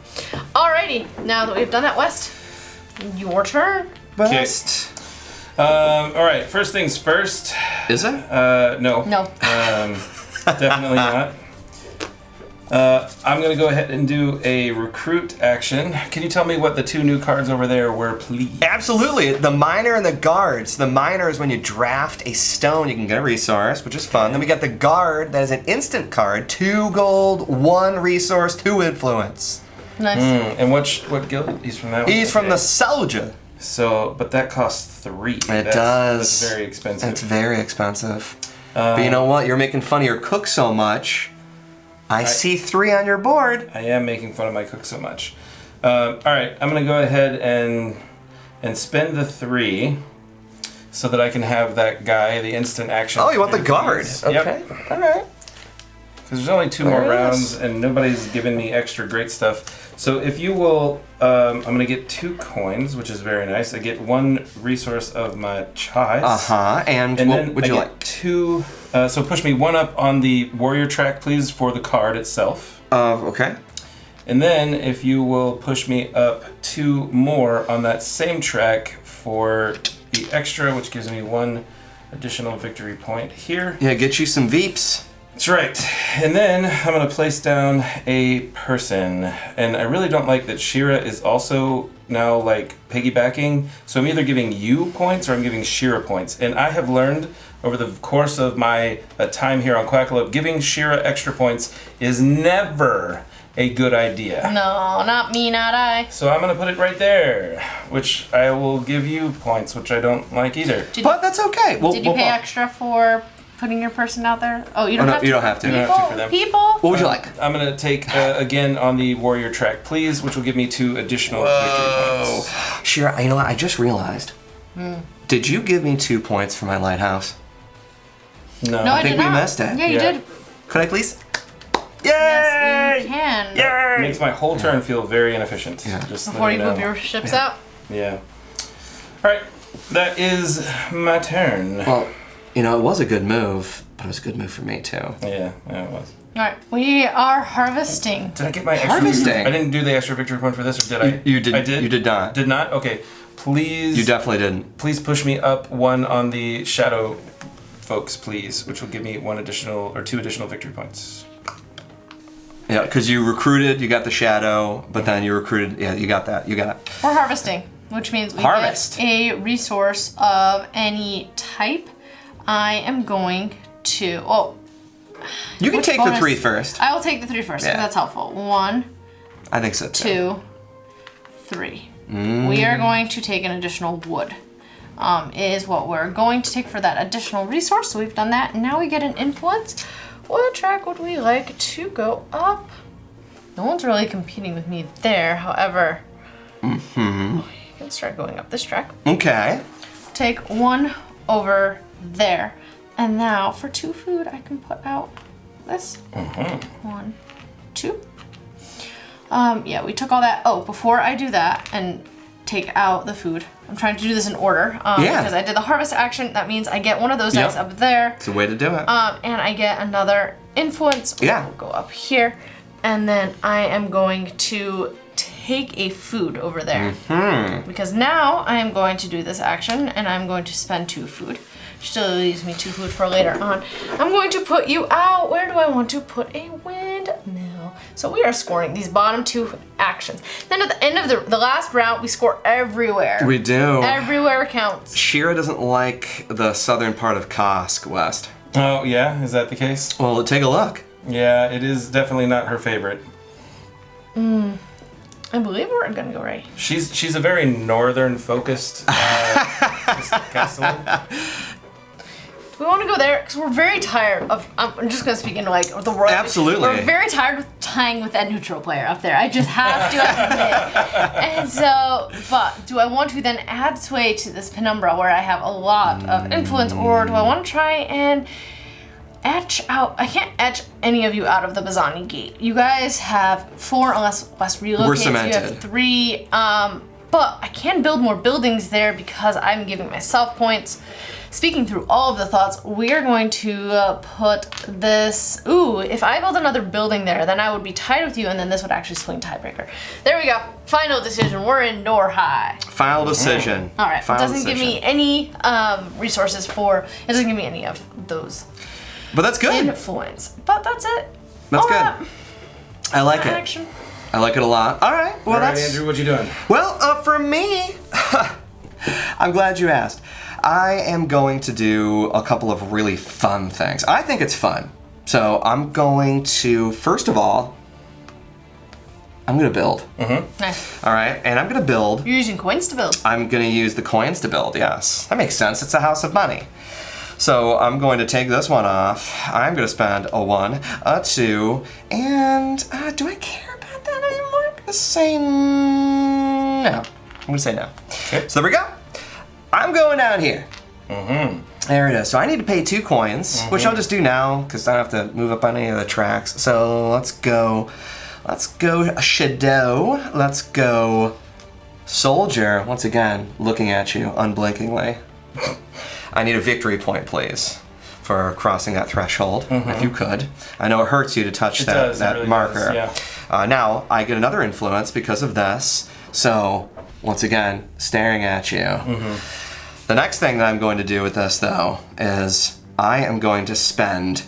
Alrighty, now that we've done that, West, your turn. Best. All right. First things first. Is it? No. No. Definitely not. I'm gonna go ahead and do a recruit action. Can you tell me what the 2 new cards over there were, please? Absolutely. The miner and the guards. The miner is when you draft a stone, you can get a resource, which is fun. Then we got the guard, that is an instant card. 2 gold, 1 resource, 2 influence. Nice. And what guild? He's from that one? He's from the Soldier. So, but that costs 3. It That's does. That's very expensive. It's very expensive. But you know what? You're making fun of your cook so much. I see 3 on your board. I am making fun of my cook so much. All right, I'm gonna go ahead and spend the 3 so that I can have that guy, the instant action. Oh, you want the guard? Yep. Okay. All right. Because there's only 2 more Very rounds nice. and nobody's given me extra great stuff. So if you will, I'm gonna get 2 coins, which is very nice. I get 1 resource of my choice. And And what then would I you get like? 2. So push me 1 up on the warrior track, please, for the card itself. Okay. And then if you will push me up 2 more on that same track for the extra, which gives me 1 additional victory point here. Yeah, get you some Veeps. That's right. And then I'm going to place down a person. And I really don't like that Shira is also now like piggybacking. So I'm either giving you points or I'm giving Shira points. And I have learned over the course of my time here on Quackalope, giving Shira extra points is never a good idea. No, not me, not I. So I'm going to put it right there, which I will give you points, which I don't like either. But that's okay. Did you pay extra for putting your person out there? Oh, you don't have to. You don't have to. You don't have to for them. People. What would you like? I'm going to take, again, on the warrior track, please, which will give me 2 additional victory points. Shira, you know what? I just realized. Did you give me 2 points for my lighthouse? No, No. I think did we not. missed it. Yeah, you Yeah. did. Could I please? Yes, you can. It makes my whole turn feel very inefficient. Yeah. Just Before letting you move know. your ships out. Yeah. Alright, that is my turn. Well, you know, it was a good move, but it was a good move for me too. Yeah, it was. Alright, we are harvesting. Did I get my extra Harvesting? I didn't do the extra victory point for this, or did I? You did. I did? You did not. Did not? Okay. Please. You definitely didn't. Please push me up 1 on the shadow folks, please, which will give me 1 additional or 2 additional victory points. Yeah, because you recruited, you got the shadow, but then you recruited. Yeah, you got that. You got it. We're harvesting, which means we Harvest. get a resource of any type. I am going to. Oh, You can which take the bonus? 3 first. I will take the 3 first, because Yeah. that's helpful. 1, I think so too. 2, 3. We are going to take an additional wood. Is what we're going to take for that additional resource. So we've done that. And now we get an influence. What track would we like to go up? No one's really competing with me there. However, you can start going up this track. Okay. Take 1 over there. And now for 2 food, I can put out this. 1, 2. Yeah, we took all that. Oh, before I do that and take out the food. I'm trying to do this in order because I did the harvest action. That means I get one of those dice up there. It's a way to do it. And I get another influence. Yeah. We'll go up here. And then I am going to take a food over there. Because now I am going to do this action and I'm going to spend 2 food. Still leaves me 2 food for later on. I'm going to put you out. Where do I want to put a windmill? So we are scoring these bottom 2 actions. Then at the end of the last round, we score everywhere. We do. Everywhere counts. Shira doesn't like the southern part of Kosk, West. Oh, yeah? Is that the case? Well, take a look. Yeah, it is definitely not her favorite. I believe we're gonna go right. She's a very northern focused Castellan. We want to go there because we're very tired of. I'm just gonna speak into like the world. Absolutely. We're very tired of tying with that neutral player up there. I just have to admit. And so, but do I want to then add sway to this penumbra where I have a lot of influence, or do I want to try and etch out? I can't etch any of you out of the Bazzani gate. You guys have 4 unless West relocates. We're cemented. You have 3. But I can build more buildings there because I'm giving myself points. Speaking through all of the thoughts, we are going to put this. Ooh, if I build another building there, then I would be tied with you, and then this would actually swing tiebreaker. There we go. Final decision. We're in Nor High. Final decision. All right. Final It doesn't give me any resources for. It doesn't give me any of those. But that's good. Influence. But that's it. That's All good. that. I like it. Action. I like it a lot. All right. Well, All right, that's. Andrew, what you doing? Well, for me, I'm glad you asked. I am going to do a couple of really fun things. I think it's fun. So I'm going to, first of all, I'm going to build. Nice. All right. And I'm going to build. You're using coins to build. I'm going to use the coins to build, yes. That makes sense. It's a house of money. So I'm going to take this one off. I'm going to spend a 1, a 2, and do I care about that anymore? I'm going to say no. I'm going to say no. Okay. So there we go. I'm going down here. There it is. So I need to pay 2 coins, which I'll just do now because I don't have to move up on any of the tracks. So let's go Shadow. Let's go Soldier. Once again, looking at you unblinkingly. I need a victory point, please, for crossing that threshold, if you could. I know it hurts you to touch that really marker. Does, yeah. Now, I get another influence because of this. So, once again, staring at you. The next thing that I'm going to do with this, though, is I am going to spend...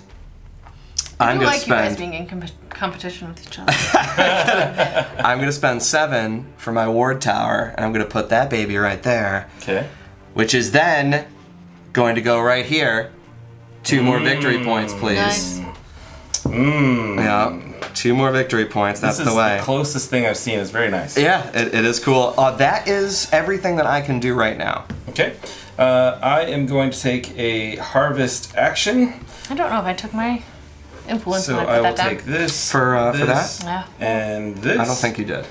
I like you guys being in competition with each other. I'm going to spend 7 for my ward tower, and I'm going to put that baby right there. Okay. Which is then going to go right here. 2 more victory points, please. Nice. Yeah, 2 more victory points. That's the way. The closest thing I've seen. Is very nice. Yeah, it is cool. That is everything that I can do right now. Okay. I am going to take a harvest action. I don't know if I took my influence So when I I will put that take down. this For this, that? Yeah. and this. I don't think you did.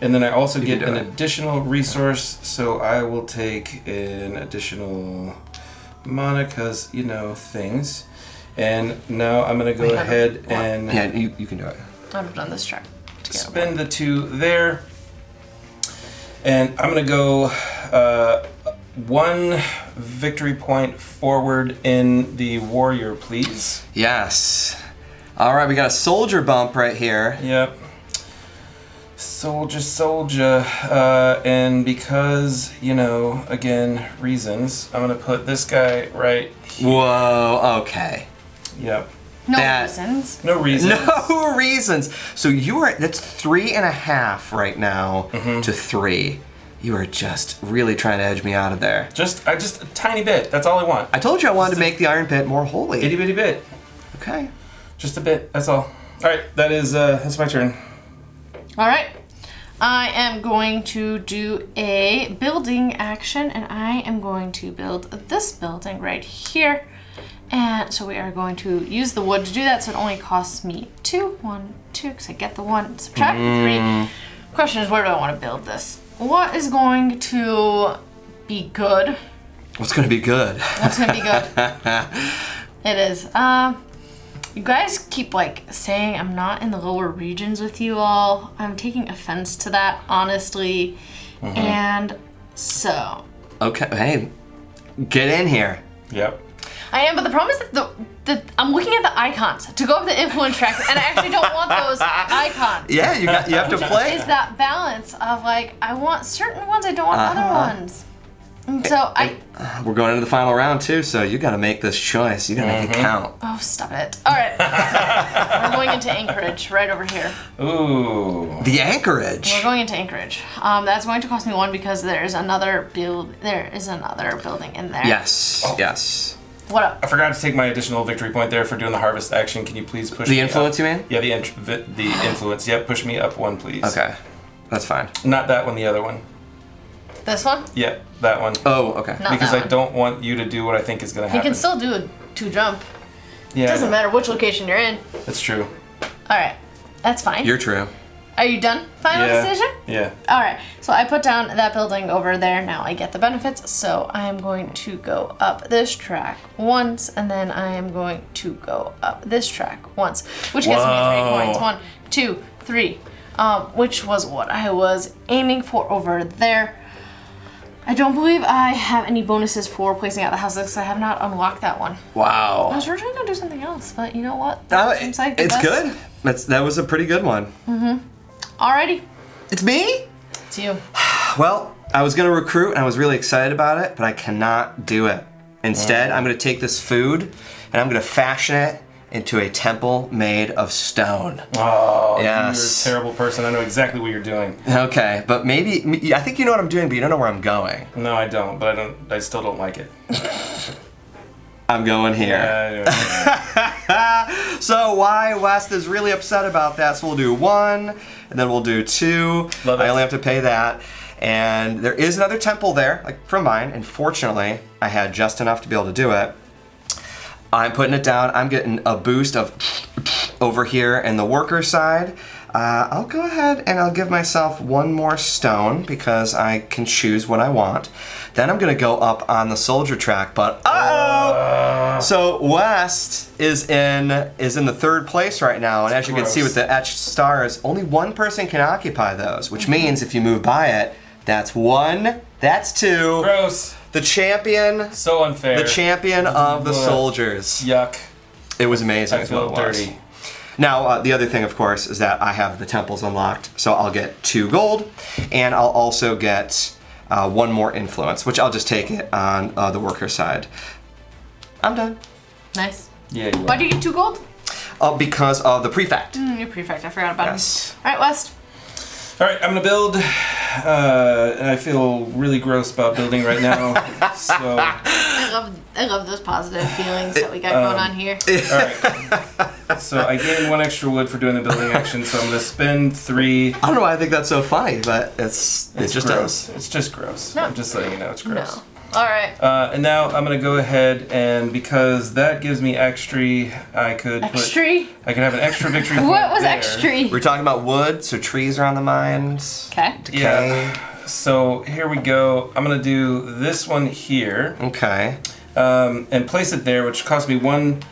And then I also get do an it. additional resource, so I will take an additional Monica's, things. And now I'm going to go ahead and Yeah, you can do it. I would have done this track. spend the 2 there. And I'm going to go 1 victory point forward in the warrior, please. Yes. All right, we got a soldier bump right here. Yep. Soldier. And because, again, reasons, I'm going to put this guy right here. Whoa, okay. Yep. No That- reasons. No reason. No reasons. So that's 3.5 right now to 3. You are just really trying to edge me out of there. Just a tiny bit. That's all I want. I told you I wanted to make the iron pit more holy. Itty bitty bit. Okay. Just a bit. That's all. All right. That's my turn. All right. I am going to do a building action, and I am going to build this building right here. And so we are going to use the wood to do that, so it only costs me 2. 1, 2, because I get the 1, subtract the 3. Question is, where do I want to build this? What is going to be good? What's going to be good? What's going to be good? It is. You guys keep saying I'm not in the lower regions with you all. I'm taking offense to that, honestly. And so. Okay, hey, get in here. Yep. I am, but the problem is that I'm looking at the icons to go up the influence track, and I actually don't want those icons. Yeah, you have to play. Is that balance of like, I want certain ones, I don't want other ones. And so We're going into the final round too, so you got to make this choice. You got to make it count. Oh, stop it. All right. We're going into Anchorage, right over here. Ooh. The Anchorage. We're going into Anchorage. That's going to cost me 1 because there is another building in there. Yes, yes. What up? I forgot to take my additional victory point there for doing the harvest action. Can you please push The me influence, up? you mean? Yeah, the influence. Yep, push me up 1, please. Okay, that's fine. Not that one, the other one. This one? Yep, that one. Oh, okay. Not Because that I one. don't want you to do what I think is going to You happen. can still do a 2-jump. Yeah, It doesn't matter which location you're in. That's true. All right. That's fine. You're true. Are you done? Final decision? Yeah. All right. So I put down that building over there. Now I get the benefits. So I am going to go up this track once, and then I am going to go up this track once, which gets me 3 coins. 1, 2, 3. Which was what I was aiming for over there. I don't believe I have any bonuses for placing out the houses because I have not unlocked that one. I Wow. was originally gonna do something else, but you know what? Oh, Seems like the it's best. good. That was a pretty good one. Alrighty, It's me? it's you. Well, I was going to recruit and I was really excited about it, but I cannot do it. Instead, I'm going to take this food and I'm going to fashion it into a temple made of stone. Oh, Yes. you're a terrible person. I know exactly what you're doing. Okay, but maybe I think you know what I'm doing, but you don't know where I'm going. No, I don't, but I still don't like it. I'm going here. Yeah, So why West is really upset about that, so we'll do 1, and then we'll do 2. Love it. I only have to pay that. And there is another temple there, like from mine, and fortunately, I had just enough to be able to do it. I'm putting it down. I'm getting a boost of over here in the worker side. I'll go ahead and I'll give myself 1 more stone because I can choose what I want. Then I'm gonna go up on the soldier track, but so West is in the 3rd place right now, and as you can see with the etched stars, only 1 person can occupy those, which means if you move by it, that's 1, that's 2. gross. The champion. So unfair. The champion of the Ugh. soldiers. Yuck. It was amazing. I is what feel it was. dirty. Now, the other thing, of course, is that I have the temples unlocked, so I'll get 2 gold, and I'll also get 1 more influence, which I'll just take it on the worker side. I'm done. Nice. Yeah, you Why are. do you get 2 gold? Because of the prefect. You're prefect. I forgot about Yes. him. All right, West. All right, I'm gonna build. And I feel really gross about building right now. So, all I love those positive feelings that we got going on here. right. So I gain 1 extra wood for doing the building action. So I'm gonna spend 3. I don't know why I think that's so funny, but it just gross. does. It's just gross. No. I'm just letting you know it's gross. No. All right. And now I'm gonna go ahead and because that gives me extra, I could have an extra victory point What was there. extra? We're talking about wood, so trees are on the mines. Okay. Decay. Yeah. So here we go. I'm gonna do this one here, Okay. and place it there, which costs me 1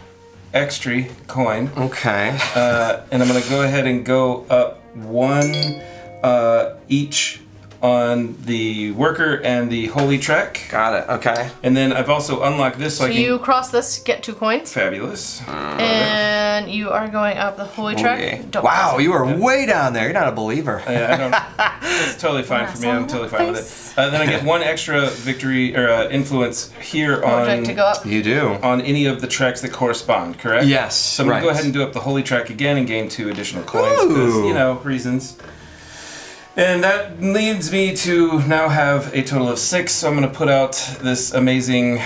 extra coin. Okay. And I'm gonna go ahead and go up 1 each on the worker and the holy track. Got it. Okay. And then I've also unlocked this so I So can. you cross this, get 2 coins, Fabulous. and you are going up the holy track. Okay. Don't Wow, cross it. you are way down there. You're not a believer. Yeah, I don't. It's totally fine for me. I'm totally fine with it. Then I get 1 extra victory or influence here Would you like on to go up? You do. on any of the tracks that correspond. Correct? Yes. So I'm gonna go right. ahead and do up the holy track again and gain 2 additional coins because Ooh. reasons. And that leads me to now have a total of 6. So I'm gonna put out this amazing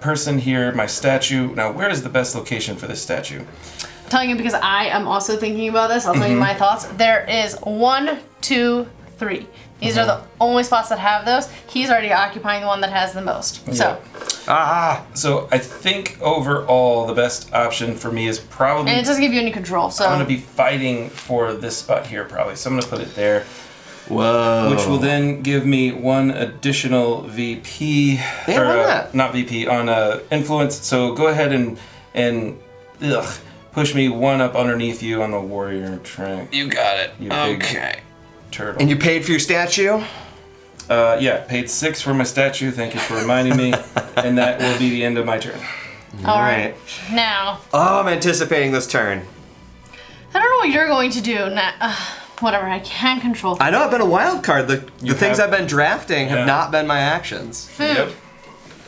person here, my statue. Now, where is the best location for this statue? I'm telling you because I am also thinking about this. I'll tell you my thoughts. There is 1, 2, 3. These are the only spots that have those. He's already occupying the one that has the most. So, So I think overall the best option for me is probably. and it doesn't give you any control. So I'm gonna be fighting for this spot here probably. So I'm gonna put it there, Whoa. which will then give me 1 additional VP Yeah, why not? not VP on influence. So go ahead and push me 1 up underneath you on the warrior track. You got it. You big Okay. turtle. And you paid for your statue? Yeah, paid 6 for my statue. Thank you for reminding me. And that will be the end of my turn. All right. Now. Oh, I'm anticipating this turn. I don't know what you're going to do. Whatever, I can't control. I know I've been a wild card. The things I've been drafting have not been my actions. Yep.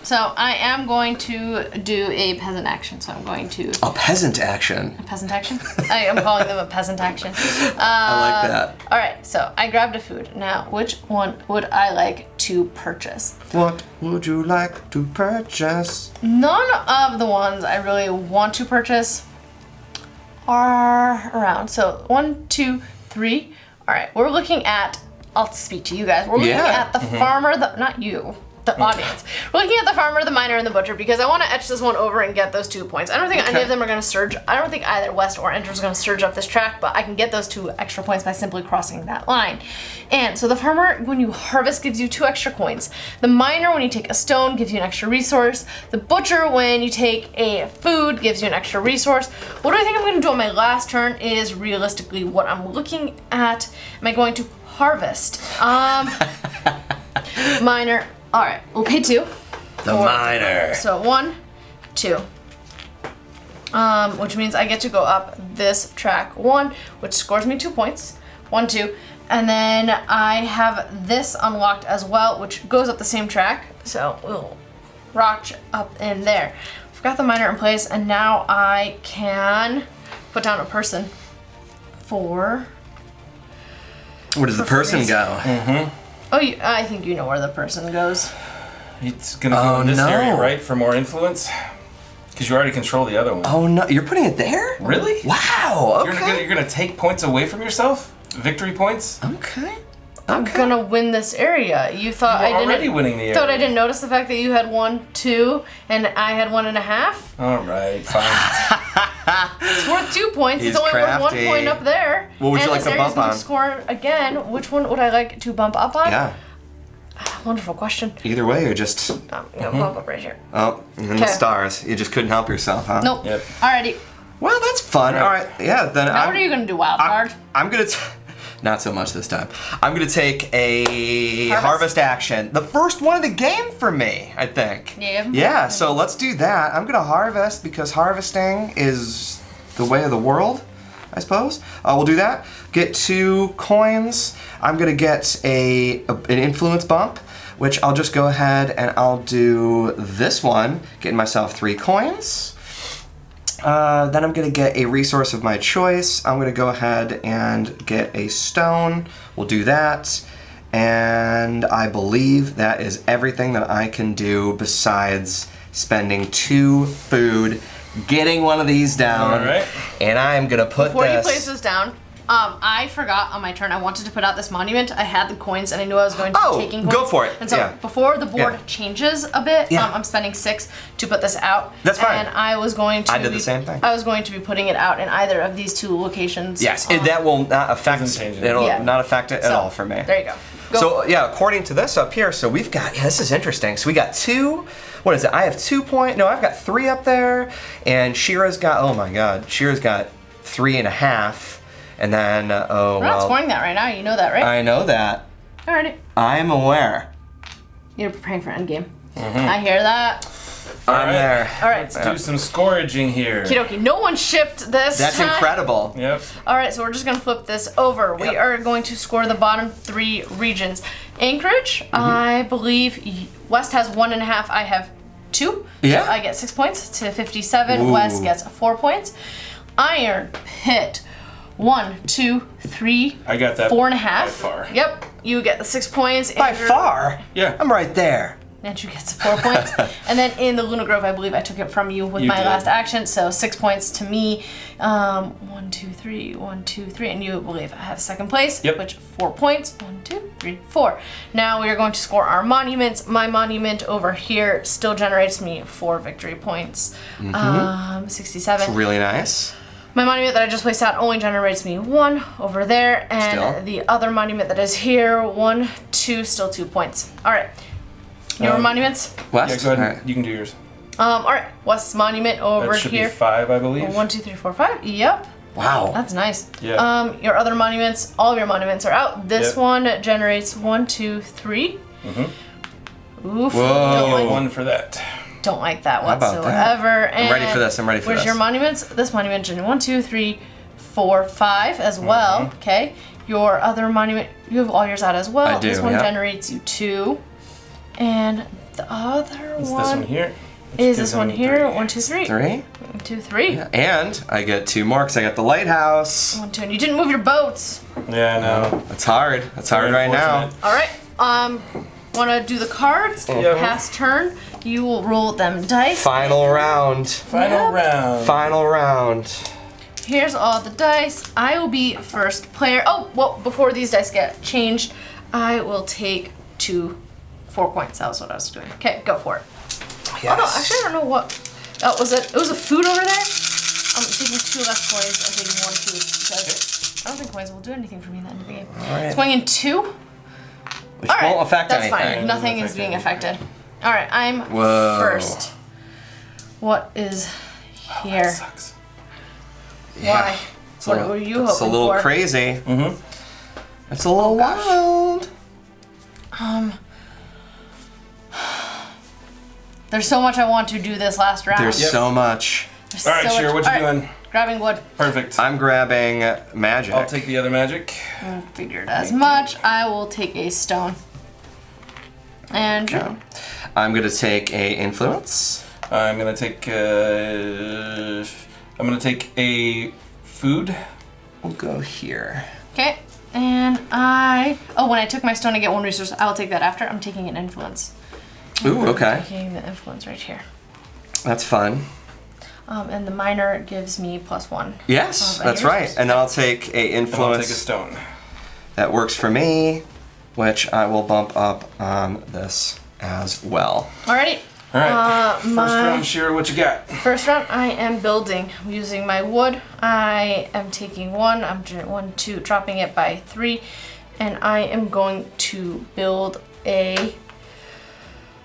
So I am going to do a peasant action. So I'm going to... A peasant action? A peasant action? I am calling them a peasant action. I like that. All right, so I grabbed a food. Now, which one would I like to purchase? What would you like to purchase? None of the ones I really want to purchase are around. So 1, 2, 3. All right, we're looking at... I'll speak to you guys. We're looking at the farmer, not you. The audience. We're looking at the farmer, the miner, and the butcher because I want to etch this one over and get those 2 points. I don't think any of them are going to surge. I don't think either West or Enter is going to surge up this track, but I can get those 2 extra points by simply crossing that line. And so the farmer, when you harvest, gives you 2 extra coins. The miner, when you take a stone, gives you an extra resource. The butcher, when you take a food, gives you an extra resource. What do I think I'm going to do on my last turn is realistically what I'm looking at. Am I going to harvest? Miner. All right, we'll pay 2. The miner. So 1, 2. Which means I get to go up this track 1, which scores me 2 points. 1, 2. And then I have this unlocked as well, which goes up the same track. So we'll rock up in there. I've got the miner in place, and now I can put down a person for... Where does the person go? Oh, I think you know where the person goes. It's gonna go in this area, right, for more influence? Because you already control the other one. Oh no, you're putting it there? Really? Wow, okay. You're gonna take points away from yourself? Victory points? Okay. I'm gonna win this area. You thought You're already winning the area. Thought I didn't notice the fact that you had 1, 2, and I had 1.5? All right, fine. It's worth 2 points. He's it's only crafty. worth 1 point up there. What would you like to bump on? Score again. Which one would I like to bump up on? Yeah. Wonderful question. Either way, you're just... I'm gonna bump up right here. Oh, in the stars. You just couldn't help yourself, huh? Nope. Yep. Alrighty. Well, that's fun. All right, yeah, then Now what are you gonna do, wild card? I'm gonna... Not so much this time. I'm gonna take a harvest action. The first one of the game for me, I think. Yeah. Yeah, so let's do that. I'm gonna harvest because harvesting is the way of the world, I suppose. We'll do that. Get 2 coins. I'm gonna get an influence bump, which I'll just go ahead and I'll do this one, getting myself 3 coins. Then I'm gonna get a resource of my choice. I'm gonna go ahead and get a stone. We'll do that. And I believe that is everything that I can do besides spending 2 food, getting one of these down. All right. And I'm gonna put Before this... you place this down, I forgot on my turn. I wanted to put out this monument. I had the coins, and I knew I was going to be taking coins. Go for it. And so before the board changes a bit, Yeah. I'm spending 6 to put this out. That's fine. And I was going to. I did the same thing. I was going to be putting it out in either of these 2 locations. Yes, that will not affect Doesn't change it. It'll not affect it at all for me. There you go. So yeah, according to this up here, so we've got, this is interesting. So we got 2, what is it? I have 2 point, no, I've got 3 up there, and Shira's got, oh my god, Shira's got 3.5, and then, We're not scoring that right now, you know that, right? I know that. Alrighty. I'm aware. You're preparing for endgame. I hear that. I'm there. Alright. Let's do some scoraging here. Kidoki, no one shipped this That's time. incredible. Yep. Alright, so we're just going to flip this over. We are going to score the bottom 3 regions. Anchorage, I believe West has 1.5, I have 2. Yeah. So I get 6 points to 57. Ooh. West gets 4 points. Iron Pit, 1, 2, 3, I got that 4.5. by far. Yep, you get the 6 points. By Andrew- far? Yeah. I'm right there. Andrew gets 4 points. And then in the Luna Grove, I believe I took it from you with You my did. last action. So 6 points to me. 1, 2, 3, 1, 2, 3. And you believe I have second place, Yep. which 4 points. 1, 2, 3, 4. Now we are going to score our monuments. My monument over here still generates me 4 victory points. 67. It's really nice. My monument that I just placed out only generates me 1 over there. And Still. the other monument that is here, 1, 2, still 2 points. All right. Your monuments? West? Yeah, go ahead. All right. You can do yours. All right. West's monument over That should here. be 5, I believe. 1, 2, 3, 4, 5. Yep. Wow. That's nice. Yeah. Your other monuments, all of your monuments are out. This one generates 1, 2, 3. Oof. Whoa. One for that. Don't like that How about that? whatsoever. I'm ready for this. I'm ready for where's this. your monuments? This monument generates 1, 2, 3, 4, 5 as well. Okay. Your other monument, you have all yours out as well. I do, This one yeah. generates you 2. And the other Is one this one here? is this one here. 1, 2, 3. 3. 1, 2, 3. Yeah. And I get 2 more because I got the lighthouse. 1, 2. And you didn't move your boats. Yeah, I know. That's hard. That's hard right now. All right. Want to do the cards? Yeah. Pass turn. You will roll them dice. Final round. Final round. Final round. Here's all the dice. I will be first player. Oh, well, before these dice get changed, I will take 4 points. That was what I was doing. Okay, go for it. Yes. Oh, no, actually, I don't know what. Oh, was it? It was a food over there? I'm taking 2 less coins. I'm taking 1 food because I don't think coins will do anything for me at the end of the game. All right. It's going in 2. Which All right, won't affect that's anything. fine. Nothing is being affected. All right, I'm Whoa. first. What is here? That sucks. Why? It's What a little- were you It's a hoping little for? crazy. Mm-hmm. It's a little wild. There's so much I want to do this last round. There's so much. There's All right, so Shira, much- what you all right, doing? Grabbing wood. Perfect. I'm grabbing magic. I'll take the other magic. Figured as much. I will take a stone. And I'm gonna take a influence. I'm gonna take. I'm gonna take a food. We'll go here. okay. And when I took my stone to get 1 resource, I will take that after. I'm taking an influence. Ooh, okay. Taking the influence right here. That's fun. And the minor gives me +1. Yes, Of that's any right. resource. And then I'll take a And I'll influence take a stone. that works for me, which I will bump up on this as well. Alrighty. All right. First my- round, Shira, what you got? First round, I am building using my wood. I am taking 1. I'm doing 1, 2, dropping it by 3, and I am going to build a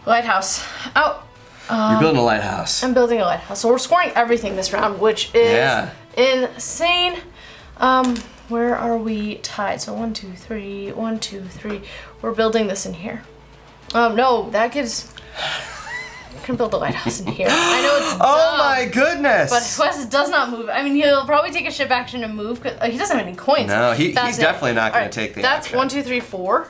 lighthouse. Out. You're building a lighthouse. I'm building a lighthouse. So we're scoring everything this round, which is Yeah. insane. Where are we tied? So 1, 2, 3, 1, 2, 3. We're building this in here. No, that gives. I can build a lighthouse in here. I know it's Oh dumb, my goodness! but Quest does not move. I mean, he'll probably take a ship action and move. Cause, he doesn't have any coins. No, he's That's it. definitely not going Alright, to take the That's action. 1, 2, 3, 4.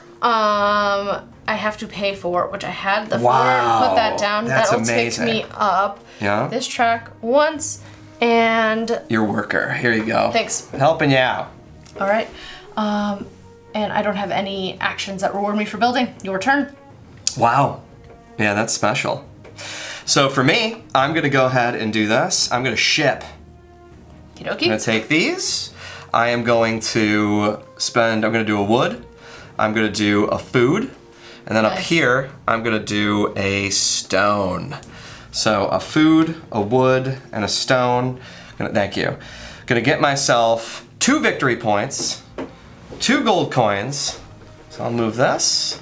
I have to pay for it, which I had the Wow, floor. Put that down. that's That'll amazing. take me up Yeah? this track once, and Your worker. Here you go. thanks. Helping you out. All right. And I don't have any actions that reward me for building. Your turn. Wow. Yeah, that's special. So for me, I'm going to go ahead and do this. I'm going to ship. Okie I'm going dokie. to take these. I am going to I'm going to do a wood. I'm going to do a food. And then up Nice. here, I'm going to do a stone. So a food, a wood, and a stone. Thank you. Going to get myself 2 victory points, 2 gold coins. So I'll move this.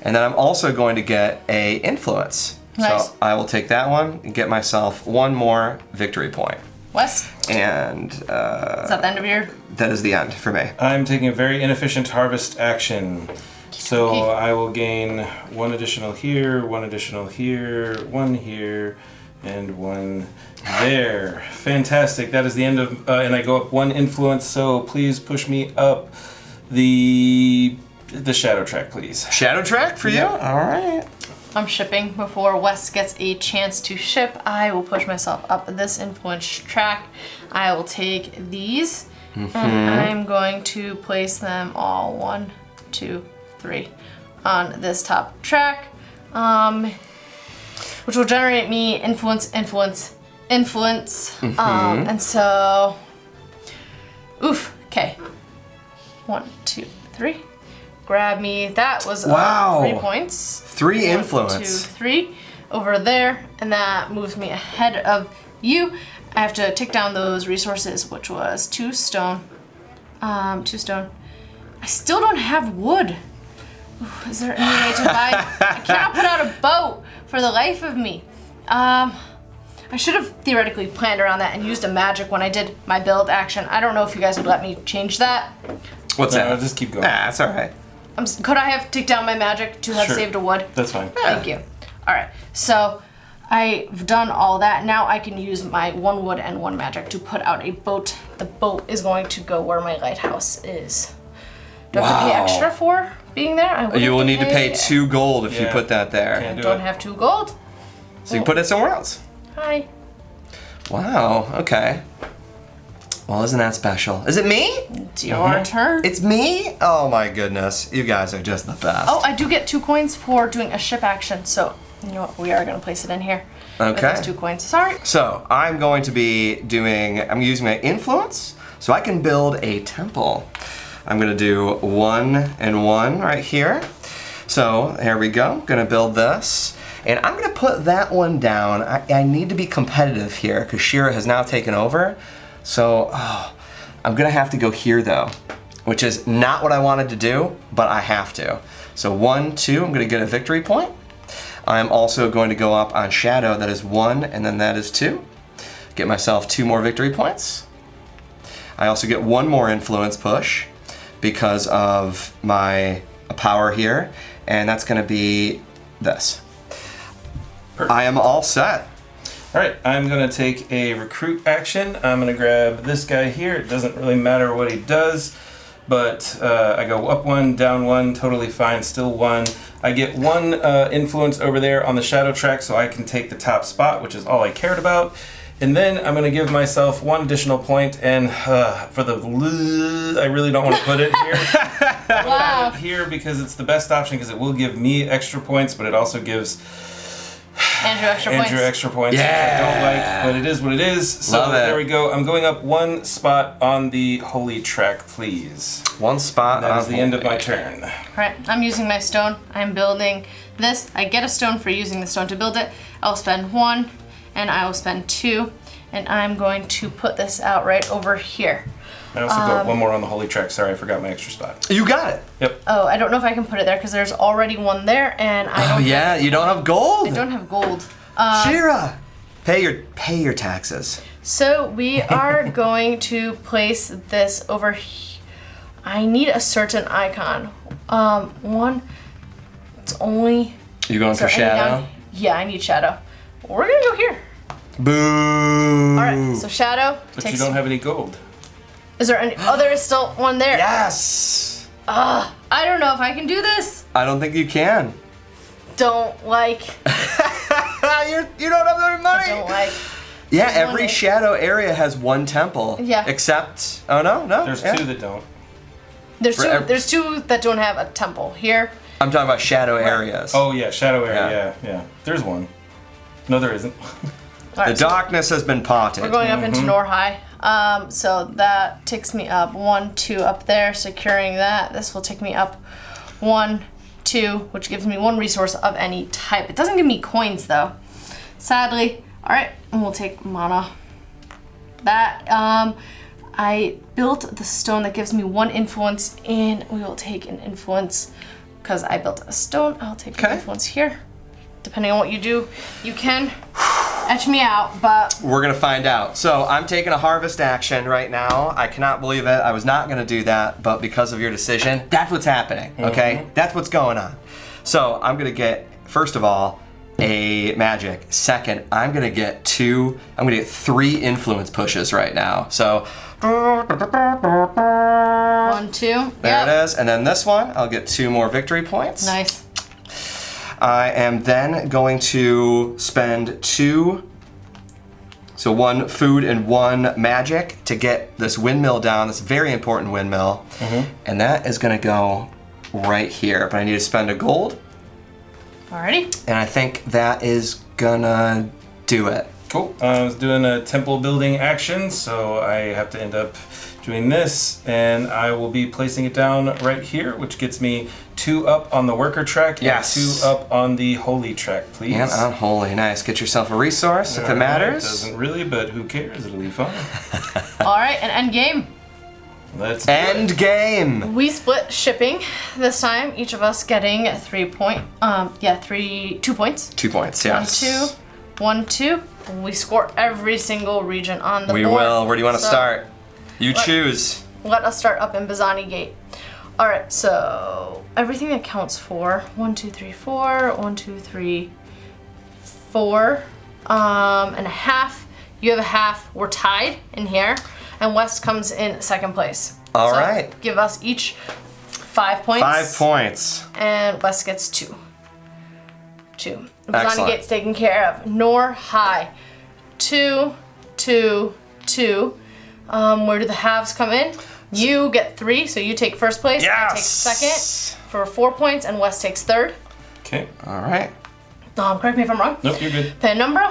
And then I'm also going to get a influence. Nice. So I will take that one and get myself 1 more victory point. Wes, And is that the end of your? that is the end for me. I'm taking a very inefficient harvest action. So Okay. I will gain 1 additional here, 1 additional here, 1 here, and 1 there. Fantastic. That is the end of, and I go up 1 influence. So please push me up the shadow track, please. Shadow track for you? Yeah. All right. I'm shipping before Wes gets a chance to ship. I will push myself up this influence track. I will take these, and I'm going to place them all 1, 2, 3 on this top track, which will generate me influence. And so, okay. 1, 2, 3. Grab me. That was Wow. 3 points. 3 1, influence. 2, 3 over there, and that moves me ahead of you. I have to tick down those resources, which was 2 stone. 2 stone. I still don't have wood. Ooh, is there any way to buy? I cannot put out a boat for the life of me. I should have theoretically planned around that and used a magic when I did my build action. I don't know if you guys would let me change that. What's that? Just keep going. Nah, that's all right. Could I have take down my magic to have Sure. saved a wood? That's fine. Thank you. All right, so I've done all that. Now I can use my 1 wood and 1 magic to put out a boat. The boat is going to go where my lighthouse is. Do I have to pay extra for being there? I would You have will need to pay 2 gold if you Yeah. put that there. Can't I do don't it. have 2 gold. So you can put it somewhere else. Hi. Wow, okay. Well, isn't that special? Is it me? It's your turn. It's me? Oh my goodness. You guys are just the best. Oh, I do get 2 coins for doing a ship action, so you know what? We are going to place it in here. With Okay. those 2 coins. Sorry. So I'm going to be I'm using my influence so I can build a temple. I'm gonna do 1 and 1 right here. So here we go, gonna build this. And I'm gonna put that one down. I need to be competitive here because Shira has now taken over. So I'm gonna have to go here though, which is not what I wanted to do, but I have to. So 1, 2, I'm gonna get a victory point. I'm also going to go up on Shadow, that is 1, and then that is 2. Get myself 2 more victory points. I also get 1 more influence push because of my power here, and that's gonna be this. Perfect. I am all set. All right, I'm gonna take a recruit action. I'm gonna grab this guy here. It doesn't really matter what he does, but I go up 1, down 1, totally fine, still 1. I get 1 influence over there on the shadow track so I can take the top spot, which is all I cared about. And then I'm gonna give myself 1 additional point, and for the I really don't want to put it here. Wow. Put it here because it's the best option because it will give me extra points, but it also gives Andrew extra points. extra points, which I don't like, but it is what it is. So Love it. there we go. I'm going up 1 spot on the holy track, please. 1 spot. That is on the end of my holy. turn. Alright, I'm using my stone. I'm building this. I get a stone for using the stone to build it. I'll spend 1, and I will spend 2, and I'm going to put this out right over here. I also got 1 more on the holy track. Sorry, I forgot my extra spot. You got it. Yep. Oh, I don't know if I can put it there because there's already 1 there, and I don't. Oh yeah, you don't have gold. I don't have gold. Shira, pay your taxes. So we are going to place this over here. I need a certain icon. 1. It's only. You going is for there any Shadow? down- Yeah, I need shadow. We're gonna go here. Boo. All right. So shadow But takes. you don't have any gold. Is there any? Oh, there is still 1 there. Yes. I don't know if I can do this. I don't think you can. Don't like. You don't have the money. Don't like. Yeah, every One- shadow area has 1 temple. Yeah. Except, oh no. There's yeah. 2 that don't. There's For 2. ev- There's 2 that don't have a temple here. I'm talking about shadow areas. Oh yeah, shadow area. Yeah. There's 1. No, there isn't. All The right, so darkness has been parted. we're going up into Norhigh. So that takes me up 1, 2 up there, securing that. This will take me up 1, 2, which gives me 1 resource of any type. It doesn't give me coins though, sadly. All right, and we'll take mana. That I built the stone that gives me 1 influence, and we will take an influence because I built a stone. I'll take an Okay. influence here. Depending on what you do, you can etch me out, but We're gonna find out. So I'm taking a harvest action right now. I cannot believe it. I was not gonna do that, but because of your decision, that's what's happening. Okay, that's what's going on. So I'm gonna get, first of all, a magic. Second, I'm gonna get 3 influence pushes right now. So 1, 2. there it is, and then this one, I'll get 2 more victory points. Nice. I am then going to spend 2, so 1 food and 1 magic to get this windmill down, this very important windmill. And that is gonna go right here, but I need to spend a gold, Alrighty. and I think that is gonna do it. Cool. I was doing a temple building action, so I have to end up doing this, and I will be placing it down right here, which gets me 2 up on the worker track Yes. and 2 up on the holy track, please. And unholy, nice. Get yourself a resource if it Alright, matters. Doesn't really, but who cares? It'll be fun. Alright, and end game. Let's do it. End game. We split shipping this time, each of us getting 2 points. 2 points, yes. 1, 2, 1, 2. we score every single region on the board. We will. Where do you want to So, start? You choose. Let us start up in Bazzani Gate. All right, so everything that counts for 1, 2, 3, 4, 1, 2, 3, 4, and a half. You have a half. We're tied in here, and West comes in second place. All So right. give us each 5 points. 5 points. And West gets 2. 2. Bazzani Excellent. Gate's taken care of. Nor High. 2, 2, 2. Where do the halves come in? You get 3, so you take first place. I take second for 4 points, and West takes third. Okay. All right. Correct me if I'm wrong. Nope, you're good. Penumbra.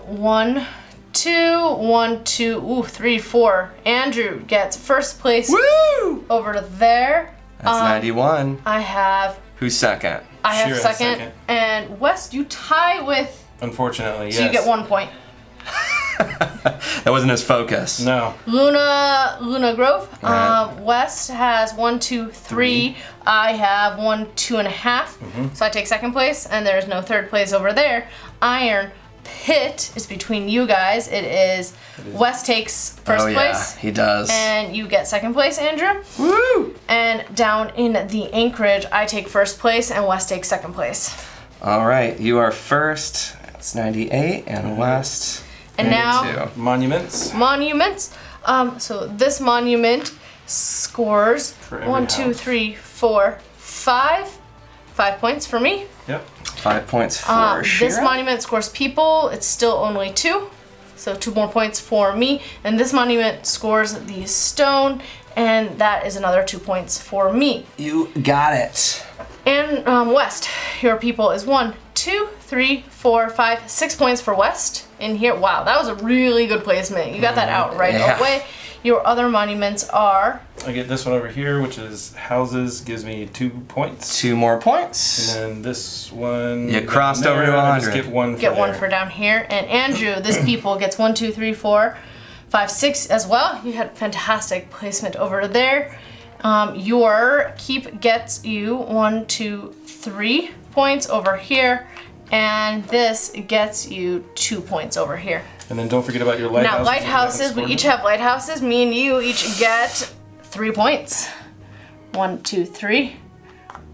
1, 2, 1, 2, ooh, 3, 4. Andrew gets first place. Woo! Over there. That's 91. I have Who's second? second. second. And West, you tie with. Unfortunately, yes. So you get 1 point. That wasn't his focus. No. Luna Grove. Right. West has 1, 2, 3. I have 1, 2.5. So I take second place, and there's no third place over there. Iron Pit is between you guys. It is West takes first place. He does. And you get second place, Andrew. Woo! And down in the Anchorage, I take first place, and West takes second place. All right, you are first. That's 98, and West. And now 92. Monuments. monuments. So this monument scores For every 1, 2, house. 3, 4, 5. 5 points for me. Yep. 5 points for This Shira. monument scores people. It's still only 2. So 2 more points for me. And this monument scores the stone. And that is another 2 points for me. You got it. And West, your people is 1, 2, 3, 4, 5, 6 points for West in here. Wow, that was a really good placement. You got that out right Yeah. away. Your other monuments are I get this one over here, which is houses, gives me 2 points. 2 more points. And then this one. You crossed over to there, I 100. just get 1 for get 1 there. for down here. And Andrew, this people gets 1, 2, 3, 4, 5, 6 as well. You had fantastic placement over there. Your keep gets you 1, 2, 3 points over here. And this gets you 2 points over here. And then don't forget about your lighthouses. Now, lighthouses, we each have lighthouses. Me and you each get 3 points. 1, 2, 3.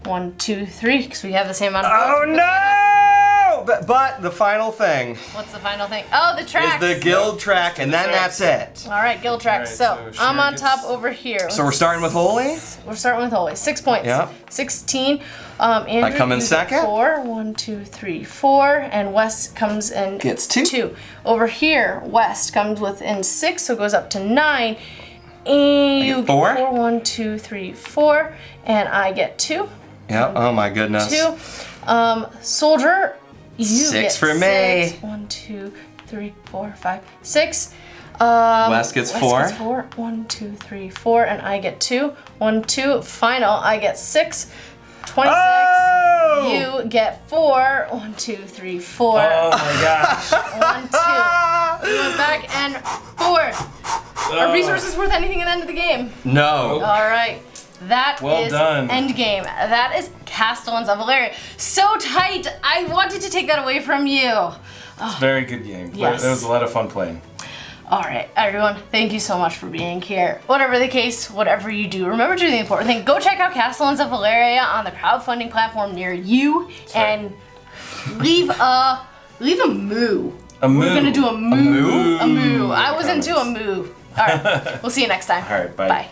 1, 2, 3, because we have the same amount of Oh points. no! But the final thing What's the final thing? Oh, the tracks. is the guild track, and then that's it. All right, guild tracks. All right, so so I'm Shira on gets- top over here. So we're starting with Holy? We're starting with Holy. 6 points. Yeah. 16. Andrew, I come in you get second. 4. 1, 2, 3, 4. And West comes in Gets 2. 2. Over here, West comes within 6, so it goes up to 9. And you get 4. get 4. 1, 2, 3, 4. And I get 2. Yeah, oh my goodness. 2. Soldier, you 6 get for 6. me. 1, 2, 3, 4, 5, 6. West gets 4. Gets 4. 1, 2, 3, 4, and I get 2. 1, 2. Final, I get 6. 26. Oh! You get 4. 1, 2, 3, 4. Oh my gosh. 1, 2. You went back and 4. Are resources worth anything at the end of the game? No. All right. That Well is done. endgame. That is Castellans of Valeria. So tight. I wanted to take that away from you. Very good game. Yes. That was a lot of fun playing. All right, everyone, thank you so much for being here. Whatever the case, whatever you do, remember to do the important thing. Go check out Castellans of Valeria on the crowdfunding platform near you and leave a moo. A moo. We're gonna do a moo. moo? A moo. I was into a moo. All right, we'll see you next time. All right, bye. Bye.